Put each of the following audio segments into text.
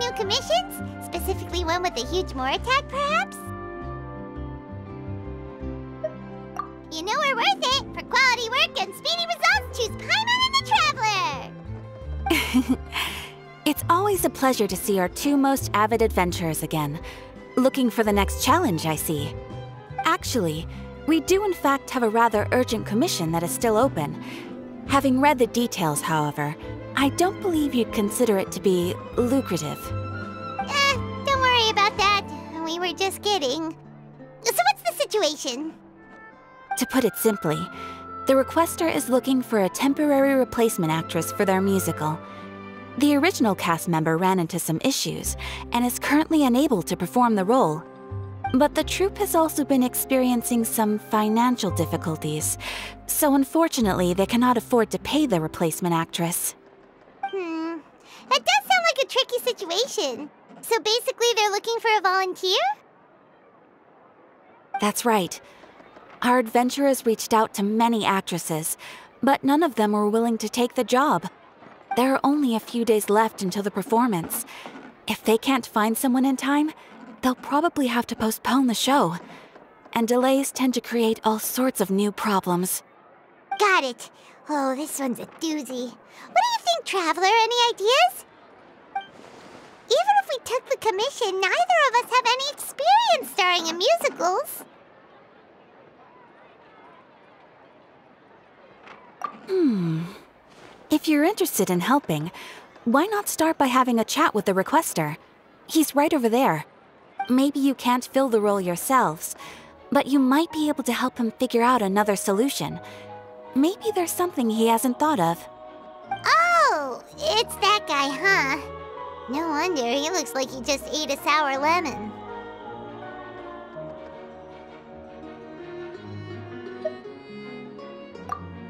new commissions? Specifically one with a huge more attack, perhaps? You know we're worth it! For quality work and speedy results, choose Paimon and the Traveler! It's always a pleasure to see our two most avid adventurers again. Looking for the next challenge, I see. Actually, we do in fact have a rather urgent commission that is still open. Having read the details, however, I don't believe you'd consider it to be lucrative. Don't worry about that. We were just kidding. So what's the situation? To put it simply, the requester is looking for a temporary replacement actress for their musical. The original cast member ran into some issues and is currently unable to perform the role. But the troupe has also been experiencing some financial difficulties, so unfortunately they cannot afford to pay the replacement actress. That does sound like a tricky situation. So basically they're looking for a volunteer? That's right. Our adventurers reached out to many actresses, but none of them were willing to take the job. There are only a few days left until the performance. If they can't find someone in time, they'll probably have to postpone the show. And delays tend to create all sorts of new problems. Got it. Oh, this one's a doozy. What do you think, Traveler? Any ideas? Even if we took the commission, neither of us have any experience starring in musicals. If you're interested in helping, why not start by having a chat with the requester? He's right over there. Maybe you can't fill the role yourselves, but you might be able to help him figure out another solution. Maybe there's something he hasn't thought of. Oh, it's that guy, huh? No wonder, he looks like he just ate a sour lemon.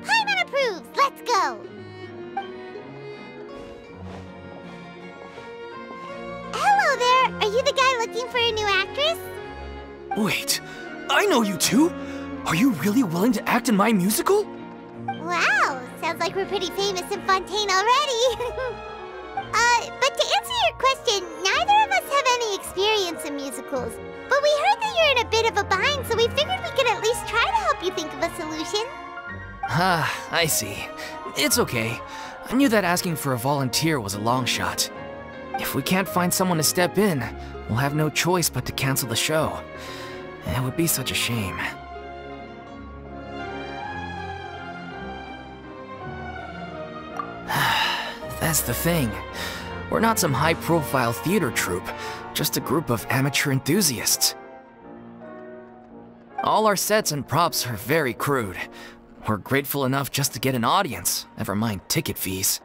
Paimon approves! Let's go! Hello there! Are you the guy looking for a new actress? Wait, I know you two! Are you really willing to act in my musical? Wow, sounds like we're pretty famous in Fontaine already. But to answer your question, neither of us have any experience in musicals. But we heard that you're in a bit of a bind, so we figured we could at least try to help you think of a solution. Ah, I see. It's okay. I knew that asking for a volunteer was a long shot. If we can't find someone to step in, we'll have no choice but to cancel the show. It would be such a shame. That's the thing. We're not some high-profile theater troupe, just a group of amateur enthusiasts. All our sets and props are very crude. We're grateful enough just to get an audience, never mind ticket fees.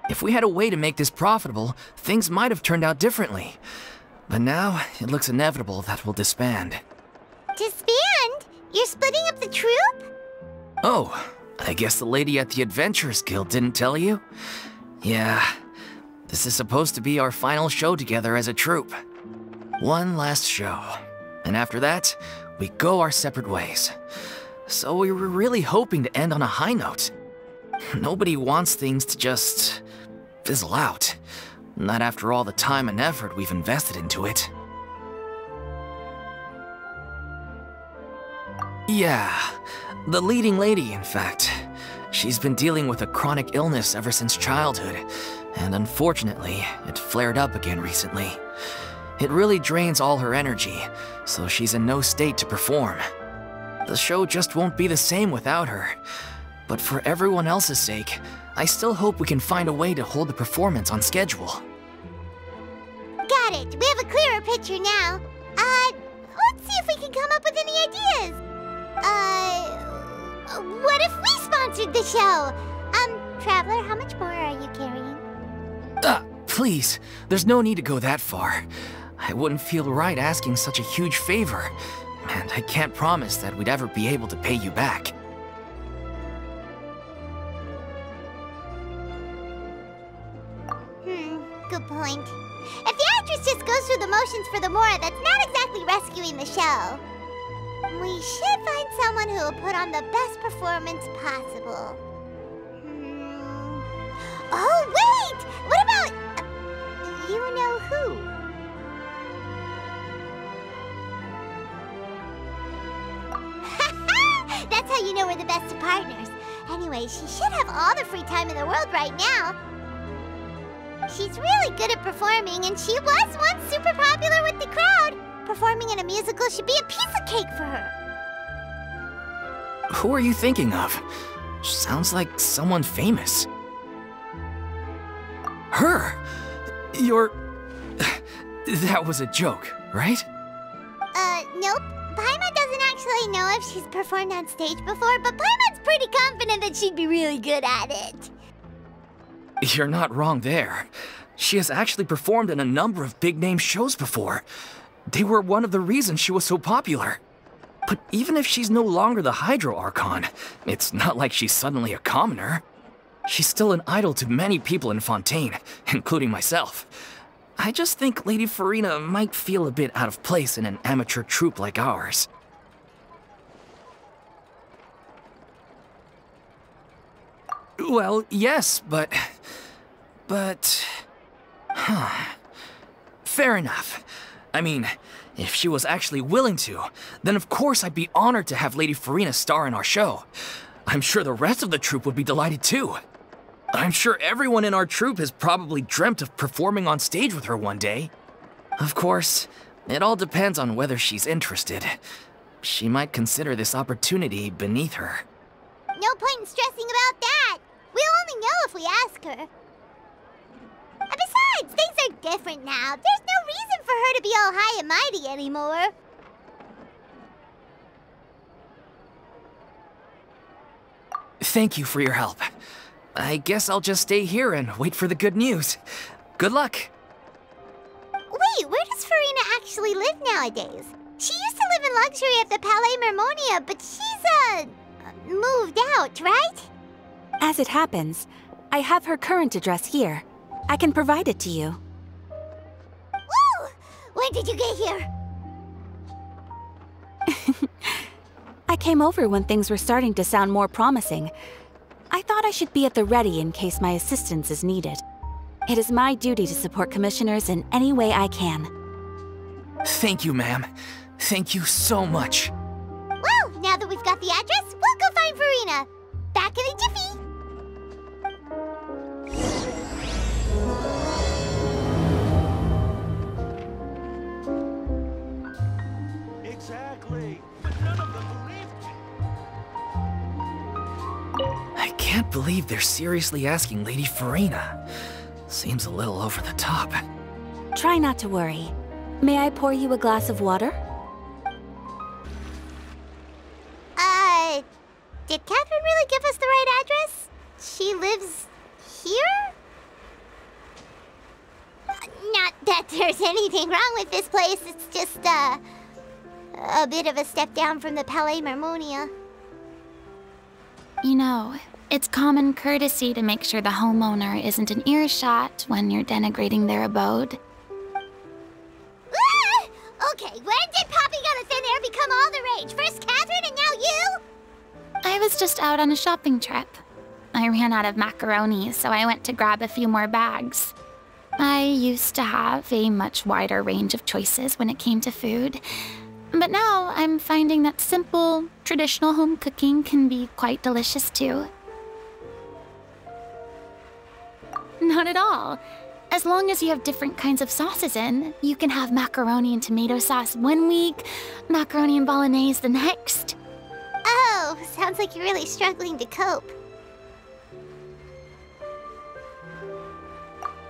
If we had a way to make this profitable, things might have turned out differently. But now, it looks inevitable that we'll disband. Disband? You're splitting up the troupe? Oh, I guess the lady at the Adventurers Guild didn't tell you? Yeah, this is supposed to be our final show together as a troupe. One last show. And after that, we go our separate ways. So we were really hoping to end on a high note. Nobody wants things to just fizzle out. Not after all the time and effort we've invested into it. Yeah, the leading lady, in fact. She's been dealing with a chronic illness ever since childhood, and unfortunately, it flared up again recently. It really drains all her energy, so she's in no state to perform. The show just won't be the same without her. But for everyone else's sake, I still hope we can find a way to hold the performance on schedule. Got it. We have a clearer picture now. Let's see if we can come up with any ideas. What if we sponsored the show? Traveler, how much more are you carrying? Please, there's no need to go that far. I wouldn't feel right asking such a huge favor, and I can't promise that we'd ever be able to pay you back. Good point. If the actress just goes through the motions for the more, that's not exactly rescuing the show. We should find someone who will put on the best performance possible. Oh, wait! What about... you know who? you know we're the best of partners. Anyway, she should have all the free time in the world right now. She's really good at performing, and she was once super popular with the crowd. Performing in a musical should be a piece of cake for her. Who are you thinking of? Sounds like someone famous. Her? You're... That was a joke, right? Nope. Paimon doesn't actually know if she's performed on stage before, but Paimon's pretty confident that she'd be really good at it. You're not wrong there. She has actually performed in a number of big-name shows before. They were one of the reasons she was so popular. But even if she's no longer the Hydro Archon, it's not like she's suddenly a commoner. She's still an idol to many people in Fontaine, including myself. I just think Lady Furina might feel a bit out of place in an amateur troupe like ours. Well, yes, but... Fair enough. I mean, if she was actually willing to, then of course I'd be honored to have Lady Furina star in our show. I'm sure the rest of the troupe would be delighted too. I'm sure everyone in our troupe has probably dreamt of performing on stage with her one day. Of course, it all depends on whether she's interested. She might consider this opportunity beneath her. No point in stressing about that. We'll only know if we ask her. Besides, things are different now. There's no reason for her to be all high and mighty anymore. Thank you for your help. I guess I'll just stay here and wait for the good news. Good luck. Wait, where does Furina actually live nowadays? She used to live in luxury at the Palais Mermonia, but she's, moved out, right? As it happens, I have her current address here. I can provide it to you. Woo! When did you get here? I came over when things were starting to sound more promising. I thought I should be at the ready in case my assistance is needed. It is my duty to support commissioners in any way I can. Thank you, ma'am. Thank you so much. Well, now that we've got the address, we'll go find Furina. Back in a jiffy. Exactly. But none of them believed me. I can't believe they're seriously asking Lady Furina. Seems a little over the top. Try not to worry. May I pour you a glass of water? Did Catherine really give us the right address? She lives here? Not that there's anything wrong with this place, it's just, a bit of a step down from the Palais Mermonia. You know, it's common courtesy to make sure the homeowner isn't in earshot when you're denigrating their abode. Ah! Okay, when did popping out of thin air become all the rage? First Catherine and now you? I was just out on a shopping trip. I ran out of macaroni, so I went to grab a few more bags. I used to have a much wider range of choices when it came to food, but now I'm finding that simple, traditional home cooking can be quite delicious too. Not at all. As long as you have different kinds of sauces in, you can have macaroni and tomato sauce one week, macaroni and bolognese the next. Oh, sounds like you're really struggling to cope.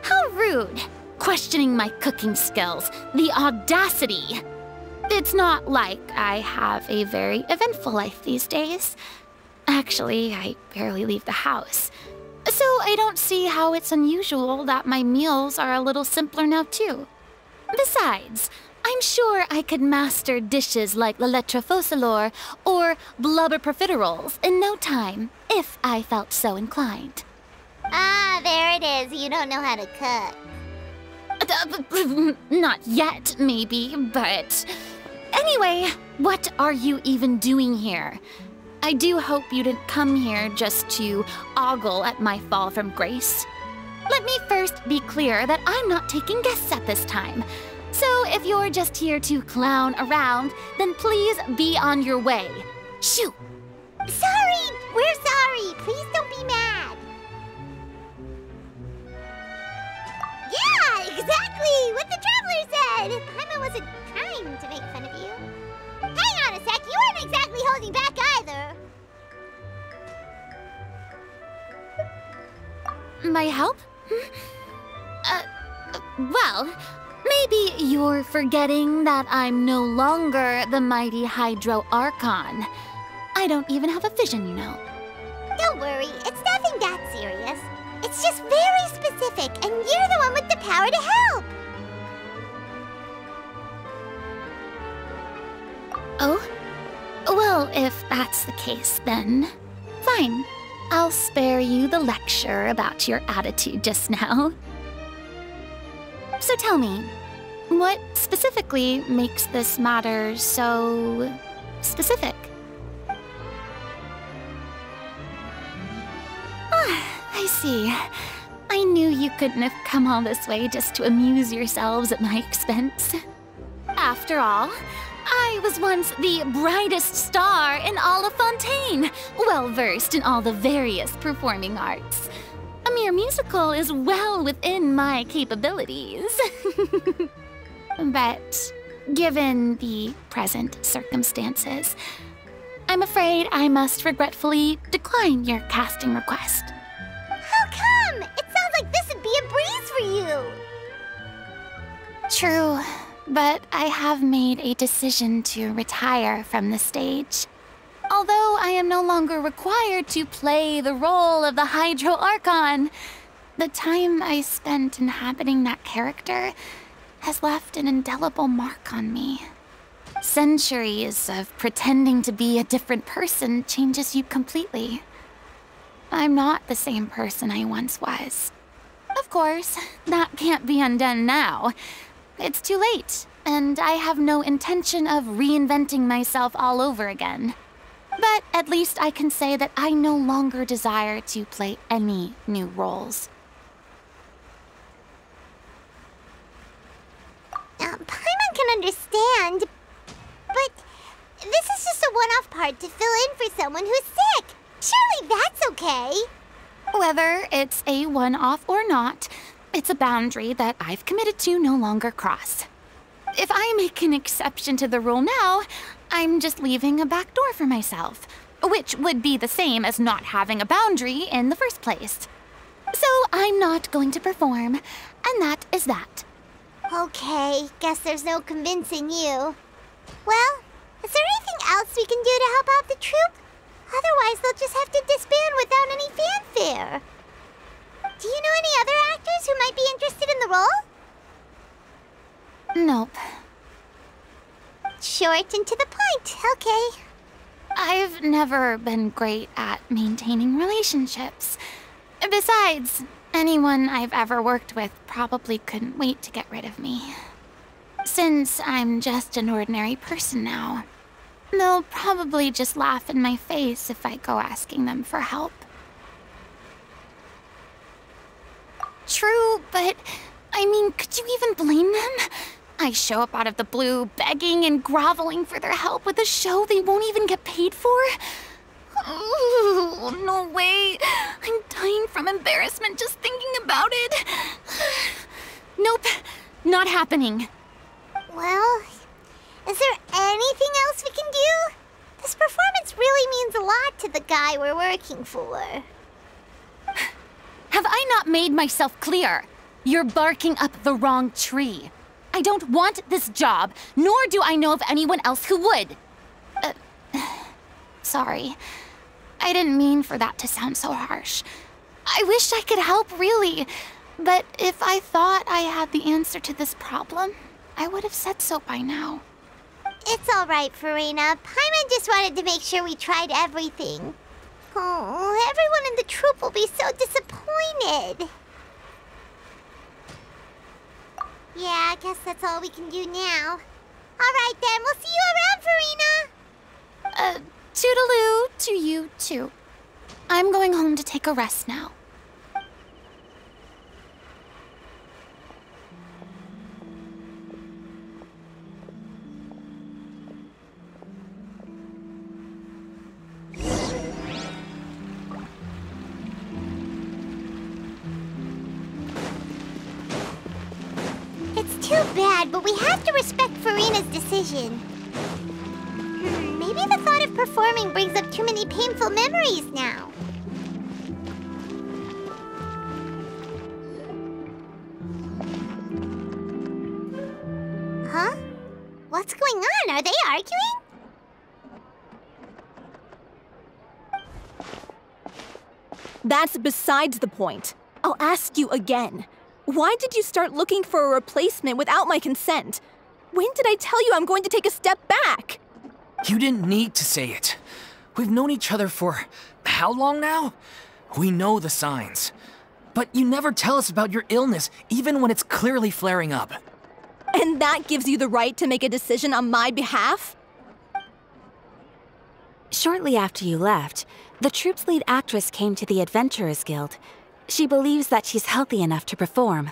How rude! Questioning my cooking skills. The audacity! It's not like I have a very eventful life these days. Actually, I barely leave the house. So I don't see how it's unusual that my meals are a little simpler now too. Besides, I'm sure I could master dishes like la lettre faucilor or blubber profiteroles in no time, if I felt so inclined. Ah, there it is. You don't know how to cook. Not yet, maybe, but... Anyway, what are you even doing here? I do hope you didn't come here just to ogle at my fall from grace. Let me first be clear that I'm not taking guests at this time. So if you're just here to clown around, then please be on your way. Shoo! Sorry, said, Paimon wasn't trying to make fun of you. Hang on a sec, you weren't exactly holding back either. My help? Well, maybe you're forgetting that I'm no longer the mighty Hydro Archon. I don't even have a vision, you know. Don't worry, it's nothing that serious. It's just very specific, and you're the one with the power to help. Oh? Well, if that's the case, then fine. I'll spare you the lecture about your attitude just now. So tell me, what specifically makes this matter so specific? I see. I knew you couldn't have come all this way just to amuse yourselves at my expense. After all, I was once the brightest star in all of Fontaine, well-versed in all the various performing arts. A mere musical is well within my capabilities. But given the present circumstances, I'm afraid I must regretfully decline your casting request. How come? It sounds like this would be a breeze for you. True, but I have made a decision to retire from the stage. Although I am no longer required to play the role of the Hydro Archon, the time I spent inhabiting that character has left an indelible mark on me. Centuries of pretending to be a different person changes you completely. I'm not the same person I once was. Of course, that can't be undone now. It's too late, and I have no intention of reinventing myself all over again. But at least I can say that I no longer desire to play any new roles. Paimon can understand, but this is just a one-off part to fill in for someone who's sick. Surely that's okay. Whether it's a one-off or not, it's a boundary that I've committed to no longer cross. If I make an exception to the rule now, I'm just leaving a back door for myself, which would be the same as not having a boundary in the first place. So I'm not going to perform, and that is that. Okay, guess there's no convincing you. Well, is there anything else we can do to help out the troupe? Otherwise, they'll just have to disband without any fanfare. Do you know any other actors who might be interested in the role? Nope. Short and to the point, okay. I've never been great at maintaining relationships. Besides, anyone I've ever worked with probably couldn't wait to get rid of me. Since I'm just an ordinary person now, they'll probably just laugh in my face if I go asking them for help. True, but I mean, could you even blame them? I show up out of the blue, begging and groveling for their help with a show they won't even get paid for? Oh, no way. I'm dying from embarrassment just thinking about it. Nope, not happening. Well, is there anything else we can do? This performance really means a lot to the guy we're working for. Have I not made myself clear? You're barking up the wrong tree. I don't want this job, nor do I know of anyone else who would. Sorry. I didn't mean for that to sound so harsh. I wish I could help, really. But if I thought I had the answer to this problem, I would have said so by now. It's all right, Furina. Paimon just wanted to make sure we tried everything. Oh, everyone in the troupe will be so disappointed. Yeah, I guess that's all we can do now. All right then, we'll see you around, Furina. Toodaloo to you too. I'm going home to take a rest now. It's Too bad, but we have to respect Furina's decision. Maybe the thought of performing brings up too many painful memories now. Huh? What's going on? Are they arguing? That's besides the point. I'll ask you again. Why did you start looking for a replacement without my consent? When did I tell you I'm going to take a step back? You didn't need to say it. We've known each other for how long now? We know the signs. But you never tell us about your illness, even when it's clearly flaring up. And that gives you the right to make a decision on my behalf? Shortly after you left, the troupe's lead actress came to the Adventurers Guild. She believes that she's healthy enough to perform.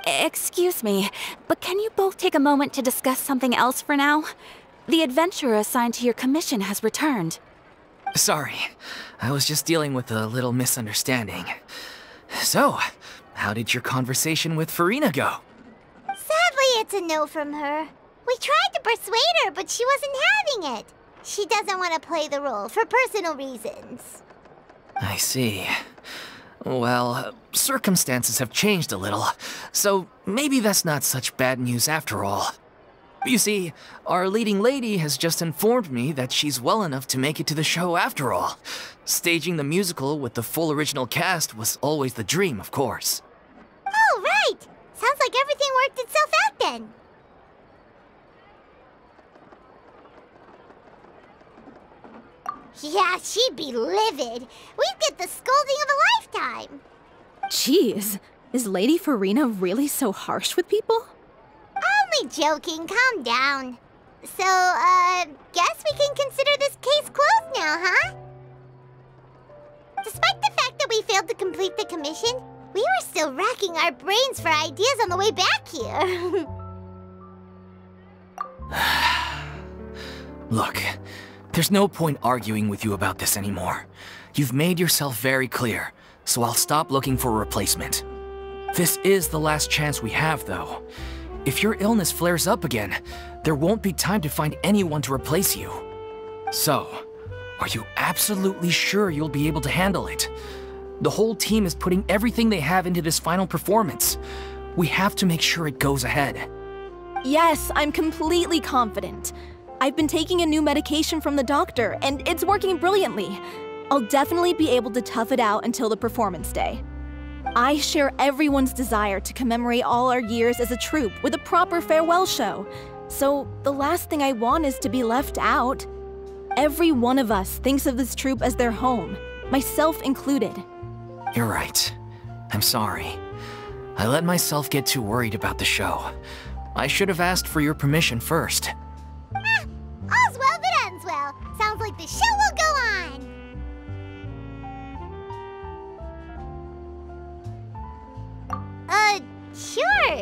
Excuse me, but can you both take a moment to discuss something else for now? The adventurer assigned to your commission has returned. Sorry, I was just dealing with a little misunderstanding. So, how did your conversation with Furina go? Sadly, it's a no from her. We tried to persuade her, but she wasn't having it. She doesn't want to play the role for personal reasons. I see. Well, circumstances have changed a little, so maybe that's not such bad news after all. You see, our leading lady has just informed me that she's well enough to make it to the show after all. Staging the musical with the full original cast was always the dream, of course. Oh, right! Sounds like everything worked itself out then. Yeah, she'd be livid. We'd get the scolding of a lifetime. Jeez, is Lady Furina really so harsh with people? Only joking, calm down. So, guess we can consider this case closed now, huh? Despite the fact that we failed to complete the commission, we were still racking our brains for ideas on the way back here. Look, there's no point arguing with you about this anymore. You've made yourself very clear, so I'll stop looking for a replacement. This is the last chance we have, though. If your illness flares up again, there won't be time to find anyone to replace you. So, are you absolutely sure you'll be able to handle it? The whole team is putting everything they have into this final performance. We have to make sure it goes ahead. Yes, I'm completely confident. I've been taking a new medication from the doctor, and it's working brilliantly. I'll definitely be able to tough it out until the performance day. I share everyone's desire to commemorate all our years as a troupe with a proper farewell show. So the last thing I want is to be left out. Every one of us thinks of this troupe as their home, myself included. You're right. I'm sorry. I let myself get too worried about the show. I should have asked for your permission first. All's well that ends well. Sounds like the show will go on. Sure.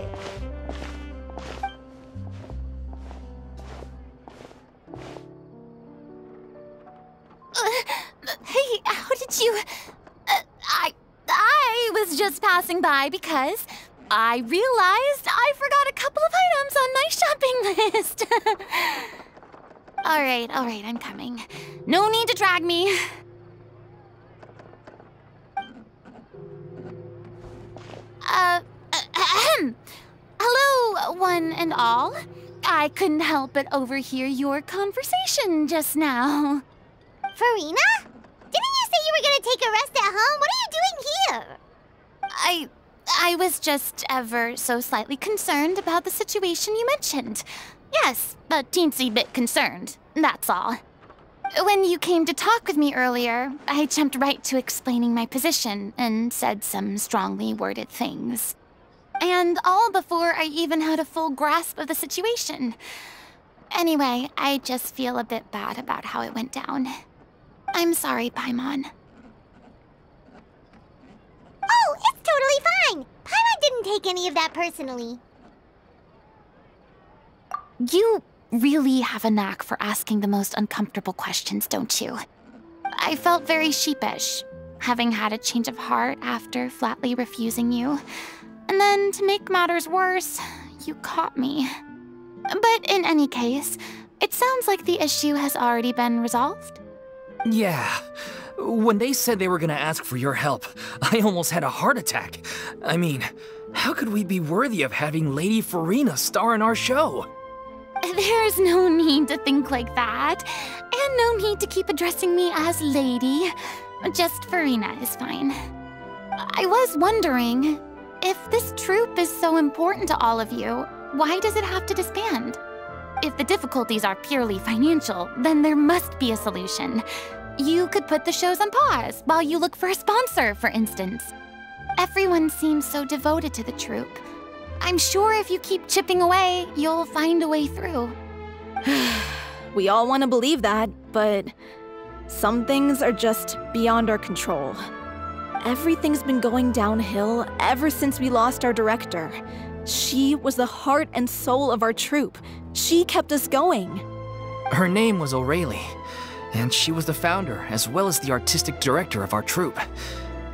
Hey, how did you... I was just passing by because I realized I forgot a couple of items on my shopping list. All right, I'm coming. No need to drag me. Hello, one and all. I couldn't help but overhear your conversation just now. Furina? Didn't you say you were gonna take a rest at home? What are you doing here? I was just ever so slightly concerned about the situation you mentioned. Yes, a teensy bit concerned, that's all. When you came to talk with me earlier, I jumped right to explaining my position and said some strongly worded things. And all before I even had a full grasp of the situation. Anyway, I just feel a bit bad about how it went down. I'm sorry, Paimon. Oh, it's totally fine. Paimon didn't take any of that personally. You really have a knack for asking the most uncomfortable questions, don't you? I felt very sheepish, having had a change of heart after flatly refusing you. And then, to make matters worse, You caught me. But in any case, it sounds like the issue has already been resolved. Yeah. When they said they were gonna ask for your help, I almost had a heart attack. I mean, how could we be worthy of having Lady Furina star in our show? There's no need to think like that, and no need to keep addressing me as Lady. Just Furina is fine. I was wondering, if this troupe is so important to all of you, why does it have to disband? If the difficulties are purely financial, then there must be a solution. You could put the shows on pause while you look for a sponsor, for instance. Everyone seems so devoted to the troupe. I'm sure if you keep chipping away, you'll find a way through. We all want to believe that, but some things are just beyond our control. Everything's been going downhill ever since we lost our director. She was the heart and soul of our troupe. She kept us going. Her name was O'Reilly, and she was the founder as well as the artistic director of our troupe.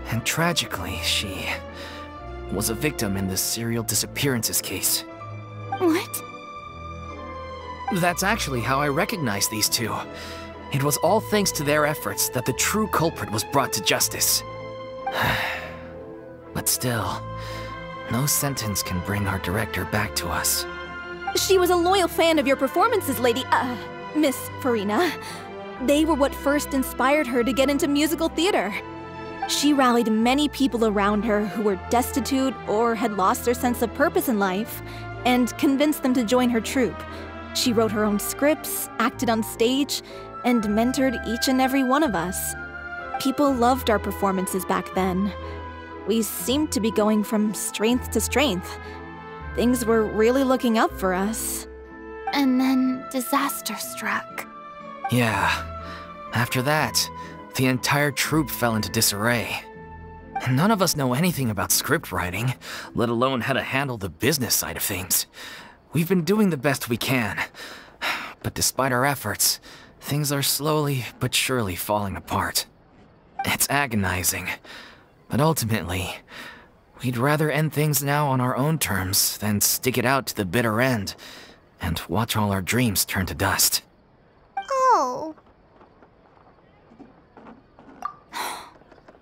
And tragically, she was a victim in the serial disappearances case. What? That's actually how I recognized these two. It was all thanks to their efforts that the true culprit was brought to justice. But still, no sentence can bring our director back to us. She was a loyal fan of your performances, Miss Furina. They were what first inspired her to get into musical theater. She rallied many people around her who were destitute or had lost their sense of purpose in life, and convinced them to join her troupe. She wrote her own scripts, acted on stage, and mentored each and every one of us. People loved our performances back then. We seemed to be going from strength to strength. Things were really looking up for us. And then disaster struck. Yeah. After that, the entire troupe fell into disarray. None of us know anything about script writing, let alone how to handle the business side of things. We've been doing the best we can. But despite our efforts, things are slowly but surely falling apart. It's agonizing. But ultimately, we'd rather end things now on our own terms than stick it out to the bitter end and watch all our dreams turn to dust. Oh.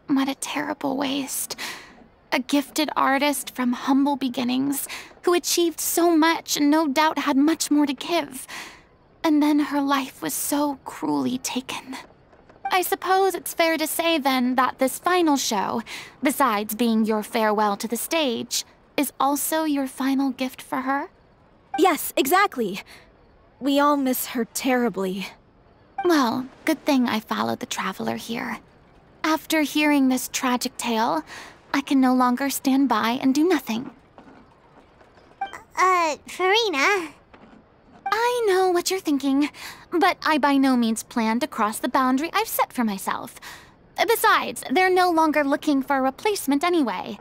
What a terrible waste. A gifted artist from humble beginnings who achieved so much and no doubt had much more to give. And then her life was so cruelly taken. I suppose it's fair to say then that this final show, besides being your farewell to the stage, is also your final gift for her? Yes, exactly. We all miss her terribly. Well, good thing I followed the traveler here. After hearing this tragic tale, I can no longer stand by and do nothing. Furina. I know what you're thinking, but I by no means plan to cross the boundary I've set for myself. Besides, they're no longer looking for a replacement anyway.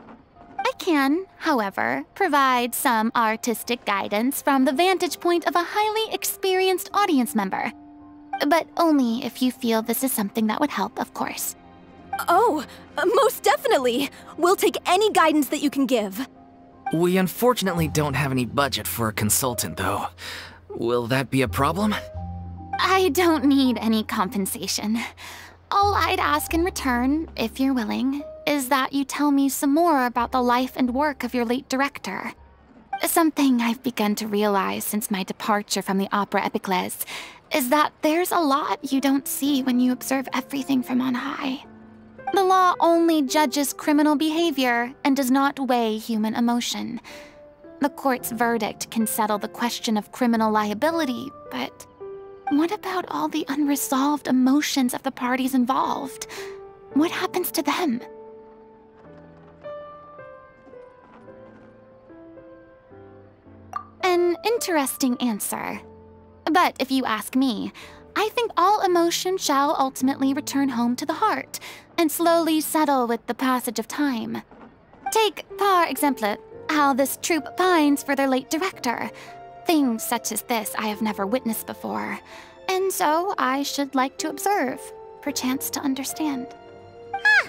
I can, however, provide some artistic guidance from the vantage point of a highly experienced audience member. But only if you feel this is something that would help, of course. Oh, most definitely! We'll take any guidance that you can give. We unfortunately don't have any budget for a consultant, though. Will that be a problem? I don't need any compensation. All I'd ask in return, if you're willing, is that you tell me some more about the life and work of your late director. Something I've begun to realize since my departure from the opera Epicles is that there's a lot you don't see when you observe everything from on high. The law only judges criminal behavior and does not weigh human emotion. The court's verdict can settle the question of criminal liability, but what about all the unresolved emotions of the parties involved? What happens to them? An interesting answer. But if you ask me, I think all emotion shall ultimately return home to the heart and slowly settle with the passage of time. Take, par exemple, how this troupe pines for their late director. Things such as this I have never witnessed before, and so I should like to observe, perchance to understand. Huh.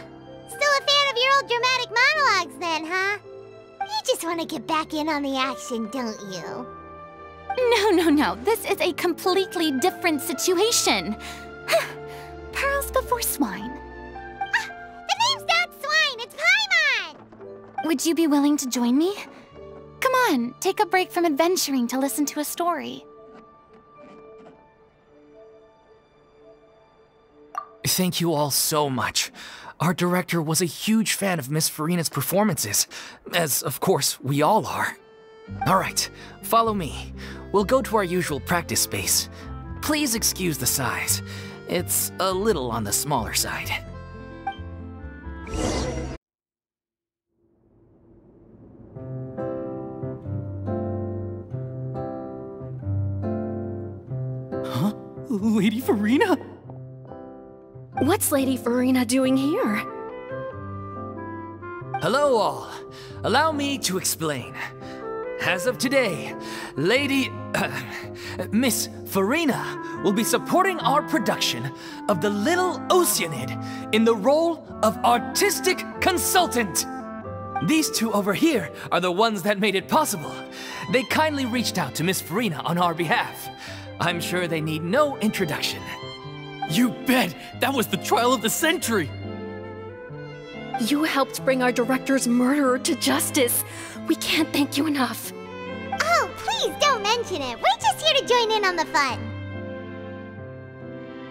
Still a fan of your old dramatic monologues then, huh? You just want to get back in on the action, don't you? No. This is a completely different situation. Pearls before swine. The name's not Swine, it's Paimon! Would you be willing to join me? Come on, take a break from adventuring to listen to a story. Thank you all so much. Our director was a huge fan of Miss Furina's performances, as of course we all are. Alright, follow me. We'll go to our usual practice space. Please excuse the size. It's a little on the smaller side. Huh? Lady Furina? What's Lady Furina doing here? Hello all. Allow me to explain. As of today, Miss Furina will be supporting our production of The Little Oceanid in the role of artistic consultant. These two over here are the ones that made it possible. They kindly reached out to Miss Furina on our behalf. I'm sure they need no introduction. You bet! That was the trial of the century! You helped bring our director's murderer to justice. We can't thank you enough. Oh, please don't mention it. We're just here to join in on the fun.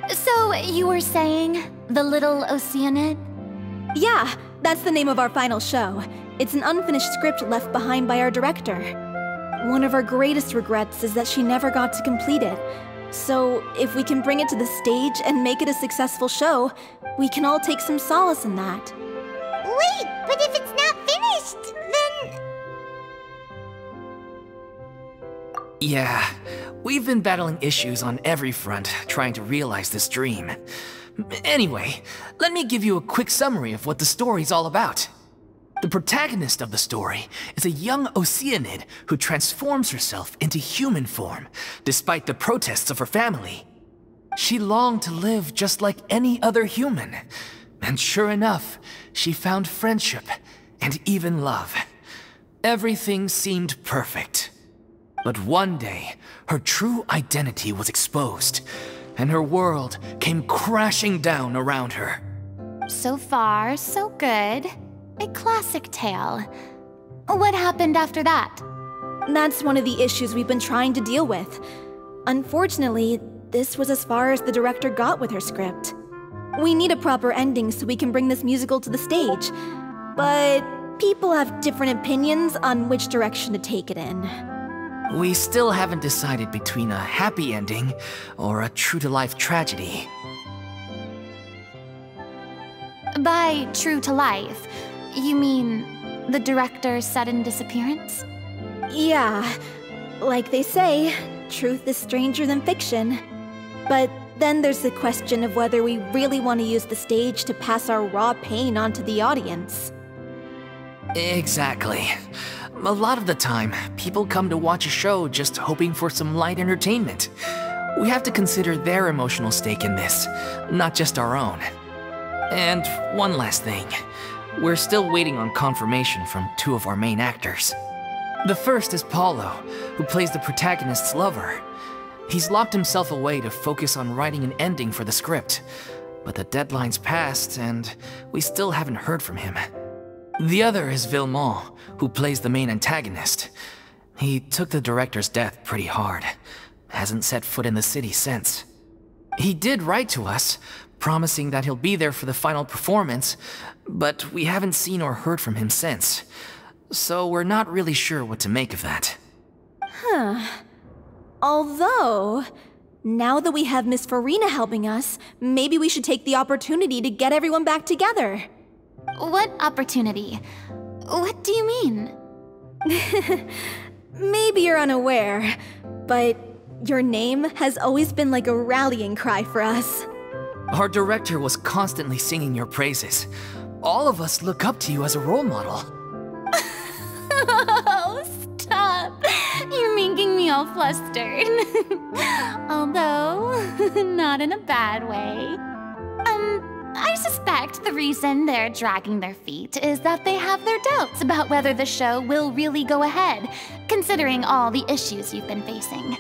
So, you were saying The Little Oceanid? Yeah, that's the name of our final show. It's an unfinished script left behind by our director. One of our greatest regrets is that she never got to complete it. So, if we can bring it to the stage and make it a successful show, we can all take some solace in that. Wait, but if it's not finished, then... Yeah, we've been battling issues on every front trying to realize this dream. Anyway, let me give you a quick summary of what the story's all about. The protagonist of the story is a young Oceanid who transforms herself into human form, despite the protests of her family. She longed to live just like any other human, and sure enough, she found friendship and even love. Everything seemed perfect. But one day, her true identity was exposed, and her world came crashing down around her. So far, so good. A classic tale. What happened after that? That's one of the issues we've been trying to deal with. Unfortunately, this was as far as the director got with her script. We need a proper ending so we can bring this musical to the stage. But people have different opinions on which direction to take it in. We still haven't decided between a happy ending or a true-to-life tragedy. By true to life, you mean the director's sudden disappearance? Yeah, like they say, truth is stranger than fiction. But then there's the question of whether we really want to use the stage to pass our raw pain onto the audience. Exactly. A lot of the time, people come to watch a show just hoping for some light entertainment. We have to consider their emotional stake in this, not just our own. And one last thing. We're still waiting on confirmation from two of our main actors. The first is Paulo, who plays the protagonist's lover. He's locked himself away to focus on writing an ending for the script, but the deadline's passed and we still haven't heard from him. The other is Villemont, who plays the main antagonist. He took the director's death pretty hard. Hasn't set foot in the city since. He did write to us, promising that he'll be there for the final performance, but we haven't seen or heard from him since. So we're not really sure what to make of that. Although, now that we have Miss Furina helping us, maybe we should take the opportunity to get everyone back together. What opportunity? What do you mean? Maybe you're unaware, but your name has always been like a rallying cry for us. Our director was constantly singing your praises. All of us look up to you as a role model. Oh, stop! You're making me all flustered. Although, not in a bad way. I suspect the reason they're dragging their feet is that they have their doubts about whether the show will really go ahead, considering all the issues you've been facing.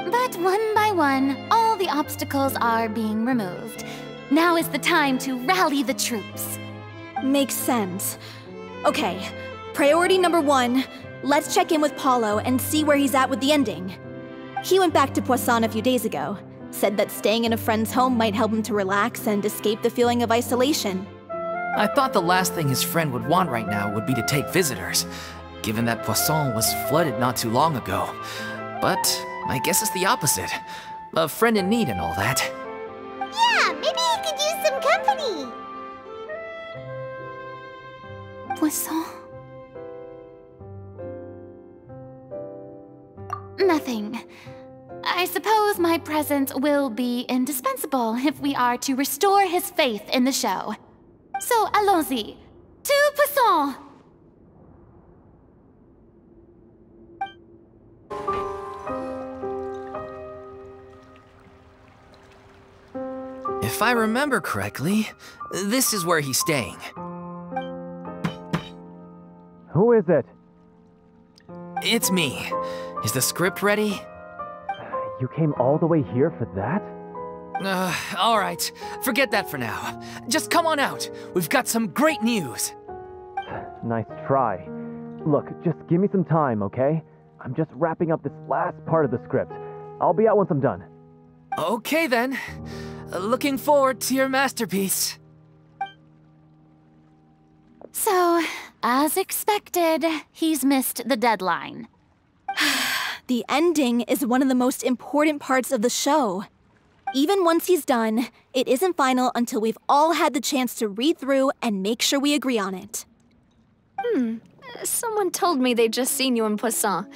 But one by one, all the obstacles are being removed. Now is the time to rally the troops. Makes sense. Okay, priority number 1, let's check in with Paulo and see where he's at with the ending. He went back to Poisson a few days ago, said that staying in a friend's home might help him to relax and escape the feeling of isolation. I thought the last thing his friend would want right now would be to take visitors, given that Poisson was flooded not too long ago. But I guess it's the opposite. A friend in need and all that. Yeah, maybe he could use some company. Poisson? Nothing. I suppose my presence will be indispensable if we are to restore his faith in the show. So, allons-y. To Poisson! If I remember correctly, this is where he's staying. Who is it? It's me. Is the script ready? You came all the way here for that? All right. Forget that for now. Just come on out. We've got some great news. Nice try. Look, just give me some time, okay? I'm just wrapping up this last part of the script. I'll be out once I'm done. Okay then. Looking forward to your masterpiece. So, as expected, he's missed the deadline. The ending is one of the most important parts of the show. Even once he's done, it isn't final until we've all had the chance to read through and make sure we agree on it. Someone told me they'd just seen you in Poisson.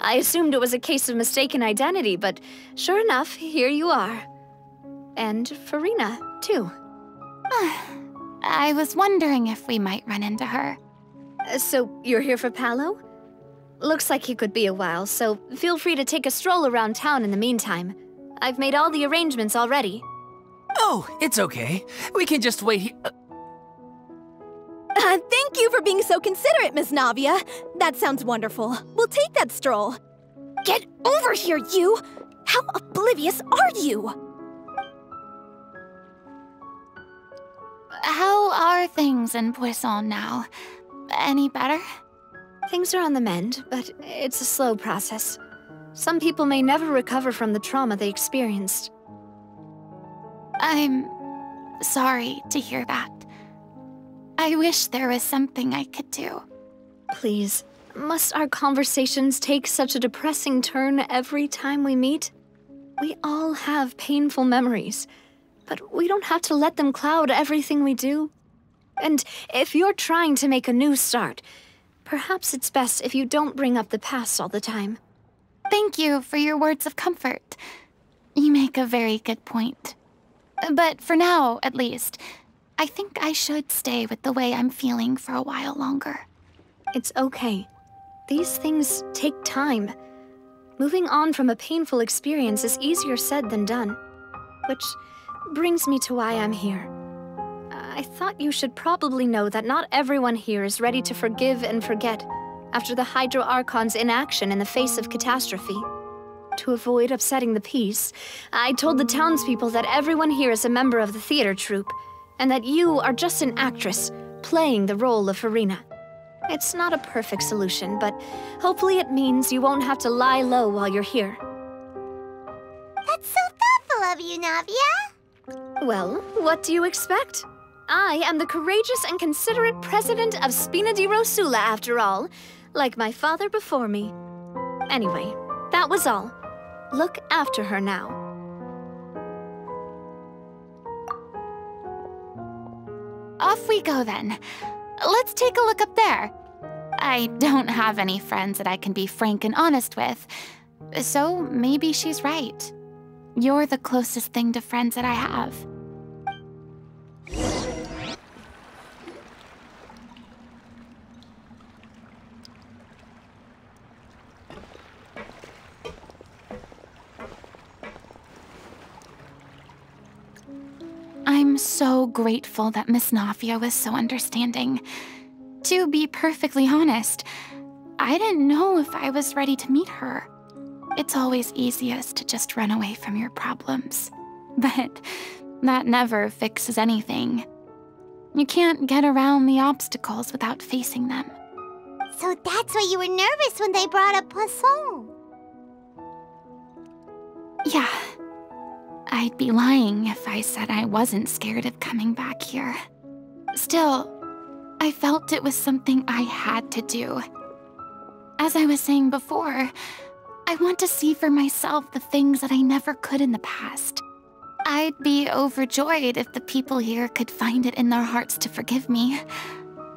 I assumed it was a case of mistaken identity, but sure enough, here you are. And Furina, too. I was wondering if we might run into her. So, you're here for Paolo? Looks like he could be a while, so feel free to take a stroll around town in the meantime. I've made all the arrangements already. Oh, it's okay. We can just wait here. Thank you for being so considerate, Miss Navia. That sounds wonderful. We'll take that stroll. Get over here, you! How oblivious are you? How are things in Poisson now? Any better? Things are on the mend, but it's a slow process. Some people may never recover from the trauma they experienced. I'm sorry to hear that. I wish there was something I could do. Please, must our conversations take such a depressing turn every time we meet? We all have painful memories, but we don't have to let them cloud everything we do. And if you're trying to make a new start, perhaps it's best if you don't bring up the past all the time. Thank you for your words of comfort. You make a very good point. But for now, at least, I think I should stay with the way I'm feeling for a while longer. It's okay. These things take time. Moving on from a painful experience is easier said than done. Which brings me to why I'm here. I thought you should probably know that not everyone here is ready to forgive and forget after the Hydro Archon's inaction in the face of catastrophe. To avoid upsetting the peace, I told the townspeople that everyone here is a member of the theater troupe, and that you are just an actress playing the role of Furina. It's not a perfect solution, but hopefully it means you won't have to lie low while you're here. That's so thoughtful of you, Navia. Well, what do you expect? I am the courageous and considerate president of Spina di Rosula, after all, like my father before me. Anyway, that was all. Look after her now. Off we go then. Let's take a look up there. I don't have any friends that I can be frank and honest with, so maybe she's right. You're the closest thing to friends that I have. I'm I'm so grateful that Miss Nafia was so understanding. To be perfectly honest, I didn't know if I was ready to meet her. It's always easiest to just run away from your problems. But that never fixes anything. You can't get around the obstacles without facing them. So that's why you were nervous when they brought up Poisson. Yeah. I'd be lying if I said I wasn't scared of coming back here. Still, I felt it was something I had to do. As I was saying before, I want to see for myself the things that I never could in the past. I'd be overjoyed if the people here could find it in their hearts to forgive me.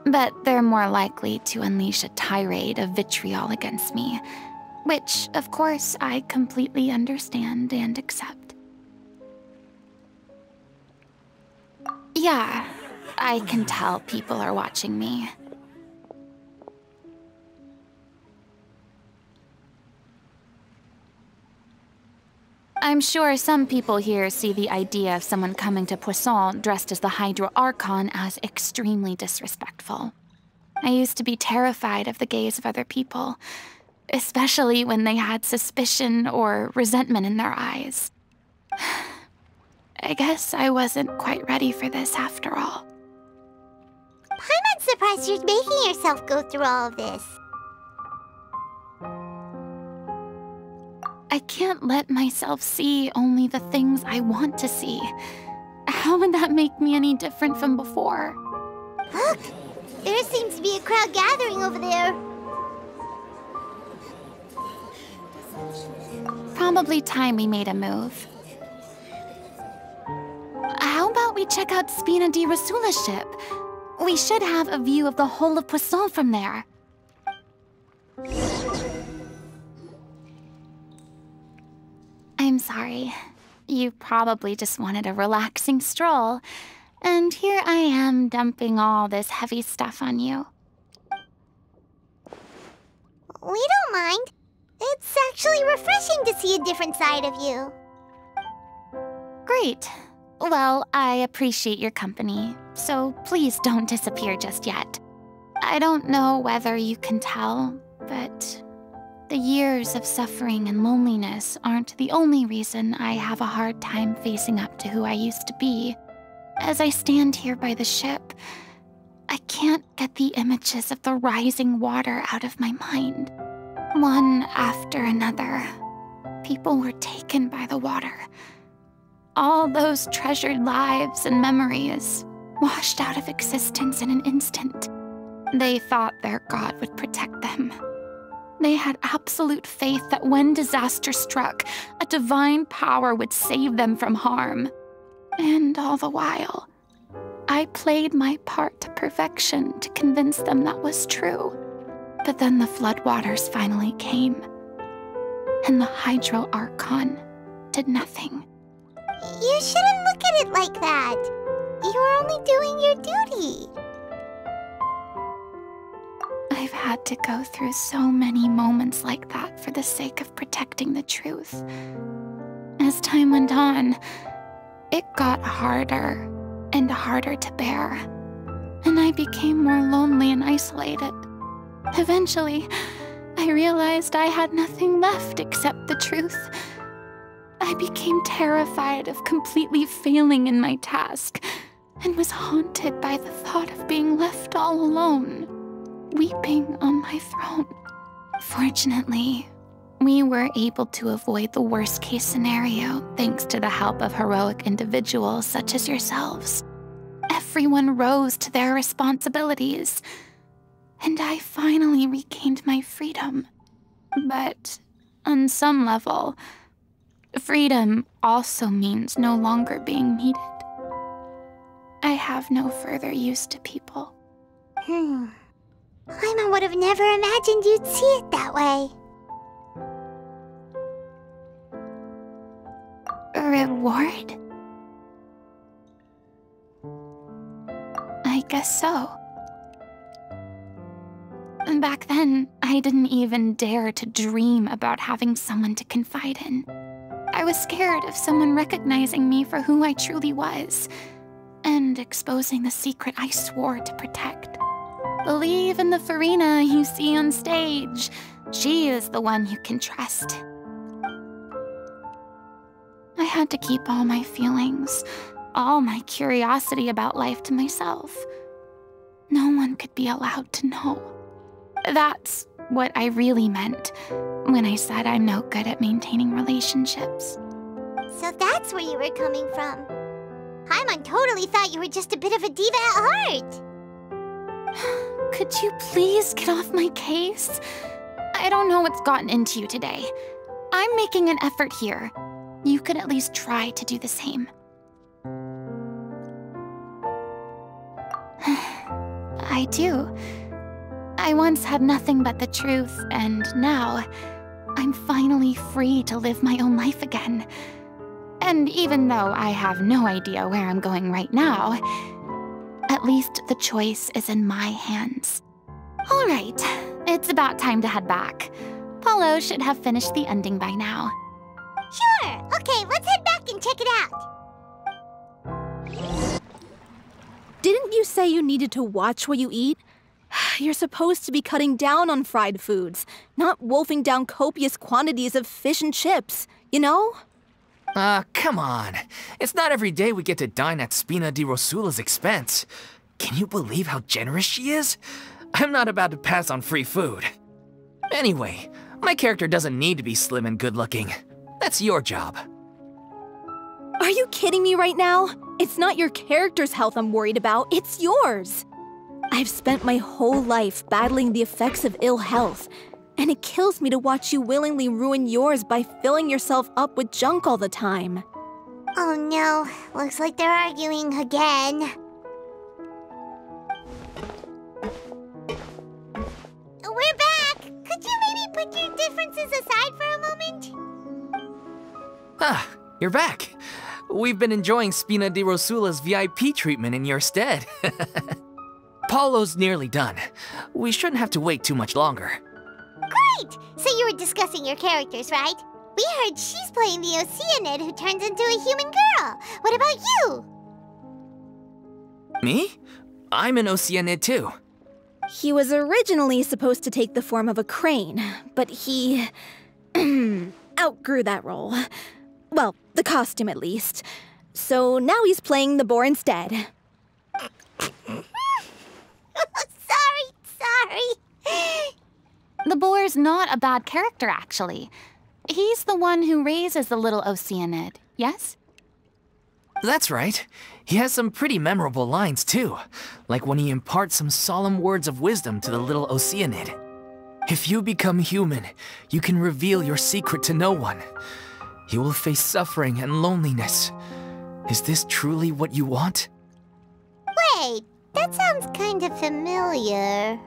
But they're more likely to unleash a tirade of vitriol against me, which, of course, I completely understand and accept. Yeah, I can tell people are watching me. I'm sure some people here see the idea of someone coming to Poisson dressed as the Hydro Archon as extremely disrespectful. I used to be terrified of the gaze of other people, especially when they had suspicion or resentment in their eyes. I guess I wasn't quite ready for this after all. I'm not surprised you're making yourself go through all of this. I can't let myself see only the things I want to see. How would that make me any different from before? Look! There seems to be a crowd gathering over there. Probably time we made a move. How about we check out Spina di Rasula's ship? We should have a view of the whole of Poisson from there. I'm sorry. You probably just wanted a relaxing stroll, and here I am dumping all this heavy stuff on you. We don't mind. It's actually refreshing to see a different side of you. Great. Well, I appreciate your company, so please don't disappear just yet. I don't know whether you can tell, but the years of suffering and loneliness aren't the only reason I have a hard time facing up to who I used to be. As I stand here by the ship, I can't get the images of the rising water out of my mind. One after another, people were taken by the water. All those treasured lives and memories washed out of existence in an instant. They thought their god would protect them. They had absolute faith that when disaster struck, a divine power would save them from harm. And all the while, I played my part to perfection to convince them that was true. But then the floodwaters finally came, and the Hydro Archon did nothing. You shouldn't look at it like that. You were only doing your duty. I've had to go through so many moments like that for the sake of protecting the truth. As time went on, it got harder and harder to bear, and I became more lonely and isolated. Eventually, I realized I had nothing left except the truth. I became terrified of completely failing in my task, and was haunted by the thought of being left all alone, weeping on my throne. Fortunately, we were able to avoid the worst-case scenario thanks to the help of heroic individuals such as yourselves. Everyone rose to their responsibilities, and I finally regained my freedom. But on some level, freedom also means no longer being needed. I have no further use to people. Paimon would have never imagined you'd see it that way. A reward? I guess so. Back then, I didn't even dare to dream about having someone to confide in. I was scared of someone recognizing me for who I truly was. and exposing the secret I swore to protect. Believe in the Furina you see on stage. She is the one you can trust. I had to keep all my feelings, all my curiosity about life to myself. No one could be allowed to know. That's what I really meant when I said I'm no good at maintaining relationships. So that's where you were coming from. Paimon totally thought you were just a bit of a diva at heart. Could you please get off my case? I don't know what's gotten into you today. I'm making an effort here. You could at least try to do the same. I do. I once had nothing but the truth, and now I'm finally free to live my own life again. And even though I have no idea where I'm going right now, at least the choice is in my hands. All right, it's about time to head back. Paulo should have finished the ending by now. Sure! Okay, let's head back and check it out. Didn't you say you needed to watch what you eat? You're supposed to be cutting down on fried foods, not wolfing down copious quantities of fish and chips, you know? Come on. It's not every day we get to dine at Spina di Rosula's expense. Can you believe how generous she is? I'm not about to pass on free food. Anyway, my character doesn't need to be slim and good-looking. That's your job. Are you kidding me right now? It's not your character's health I'm worried about, it's yours. I've spent my whole life battling the effects of ill health, and it kills me to watch you willingly ruin yours by filling yourself up with junk all the time. Oh no, looks like they're arguing again. We're back! Could you maybe put your differences aside for a moment? Ah, you're back. We've been enjoying Spina di Rosula's VIP treatment in your stead. Paulo's nearly done. We shouldn't have to wait too much longer. Great! So you were discussing your characters, right? We heard she's playing the oceanid who turns into a human girl. What about you? Me? I'm an oceanid too. He was originally supposed to take the form of a crane, but he outgrew that role. Well, the costume at least. So now he's playing the boar instead. Sorry. The boar's not a bad character, actually. He's the one who raises the little oceanid, yes? That's right. He has some pretty memorable lines too, like when he imparts some solemn words of wisdom to the little oceanid. If you become human, you can reveal your secret to no one. You will face suffering and loneliness. Is this truly what you want? Wait, that sounds kind of familiar.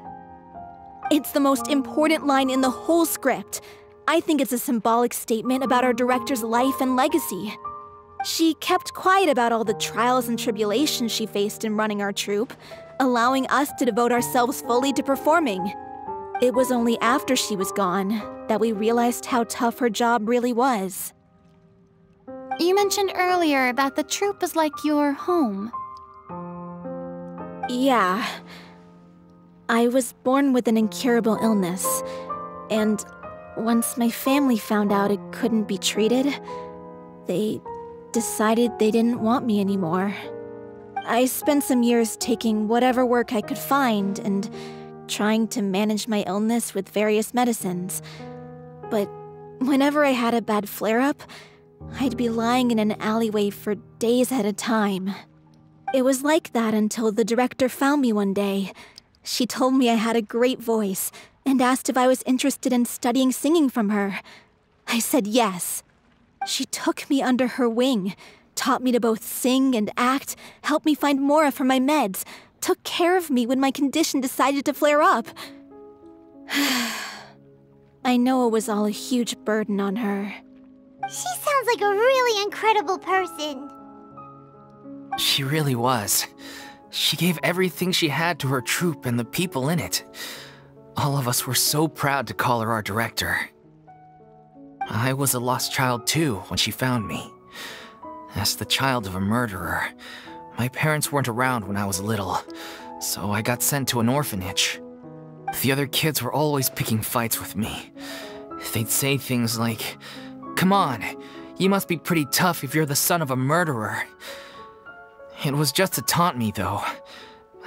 It's the most important line in the whole script. I think it's a symbolic statement about our director's life and legacy. She kept quiet about all the trials and tribulations she faced in running our troupe, allowing us to devote ourselves fully to performing. It was only after she was gone that we realized how tough her job really was. You mentioned earlier that the troupe is like your home. Yeah. I was born with an incurable illness, and once my family found out it couldn't be treated, they decided they didn't want me anymore. I spent some years taking whatever work I could find and trying to manage my illness with various medicines. But whenever I had a bad flare-up, I'd be lying in an alleyway for days at a time. It was like that until the director found me one day. She told me I had a great voice and asked if I was interested in studying singing from her. I said yes. She took me under her wing, taught me to both sing and act, helped me find Mora for my meds, took care of me when my condition decided to flare up. I know it was all a huge burden on her. She sounds like a really incredible person. She really was. She gave everything she had to her troupe and the people in it. All of us were so proud to call her our director. I was a lost child too when she found me. As the child of a murderer, My parents weren't around when I was little, so I got sent to an orphanage. The other kids were always picking fights with me. They'd say things like, "Come on, you must be pretty tough if you're the son of a murderer." It was just to taunt me, though.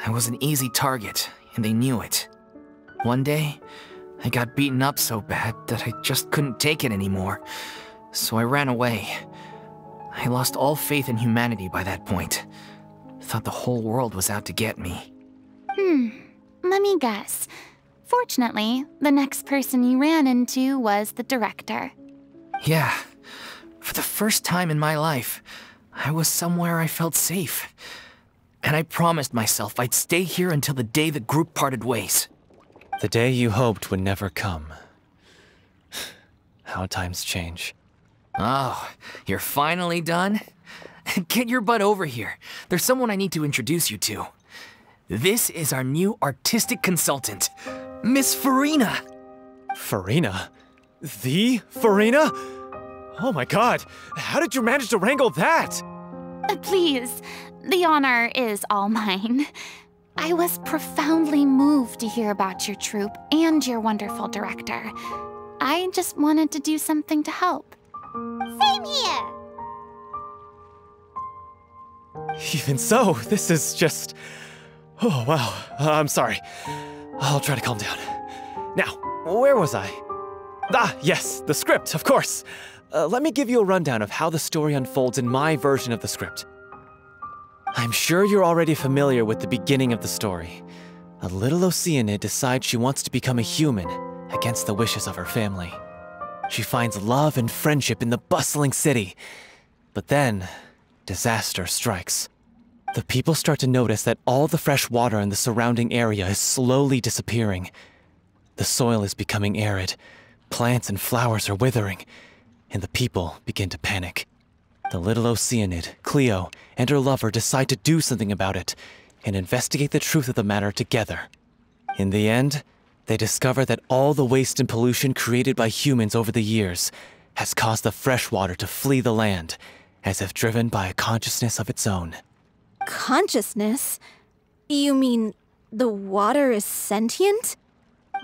I was an easy target, and they knew it. One day, I got beaten up so bad that I just couldn't take it anymore, so I ran away. I lost all faith in humanity by that point. Thought the whole world was out to get me. Let me guess. Fortunately, the next person you ran into was the director. Yeah. For the first time in my life, I was somewhere I felt safe. And I promised myself I'd stay here until the day the group parted ways. The day you hoped would never come. How times change. Oh, you're finally done? Get your butt over here. There's someone I need to introduce you to. This is our new artistic consultant, Miss Furina. Furina? The Furina? Oh my god, how did you manage to wrangle that? Please, the honor is all mine. I was profoundly moved to hear about your troupe and your wonderful director. I just wanted to do something to help. Same here! Even so, this is just... Oh, wow. I'm sorry. I'll try to calm down. Now, where was I? Ah, yes, the script, of course. Let me give you a rundown of how the story unfolds in my version of the script. I'm sure you're already familiar with the beginning of the story. A little Oceanid decides she wants to become a human against the wishes of her family. She finds love and friendship in the bustling city. But then, disaster strikes. The people start to notice that all the fresh water in the surrounding area is slowly disappearing. The soil is becoming arid, plants and flowers are withering, and the people begin to panic. The little Oceanid, Cleo, and her lover decide to do something about it and investigate the truth of the matter together. In the end, they discover that all the waste and pollution created by humans over the years has caused the fresh water to flee the land, as if driven by a consciousness of its own. Consciousness? You mean the water is sentient?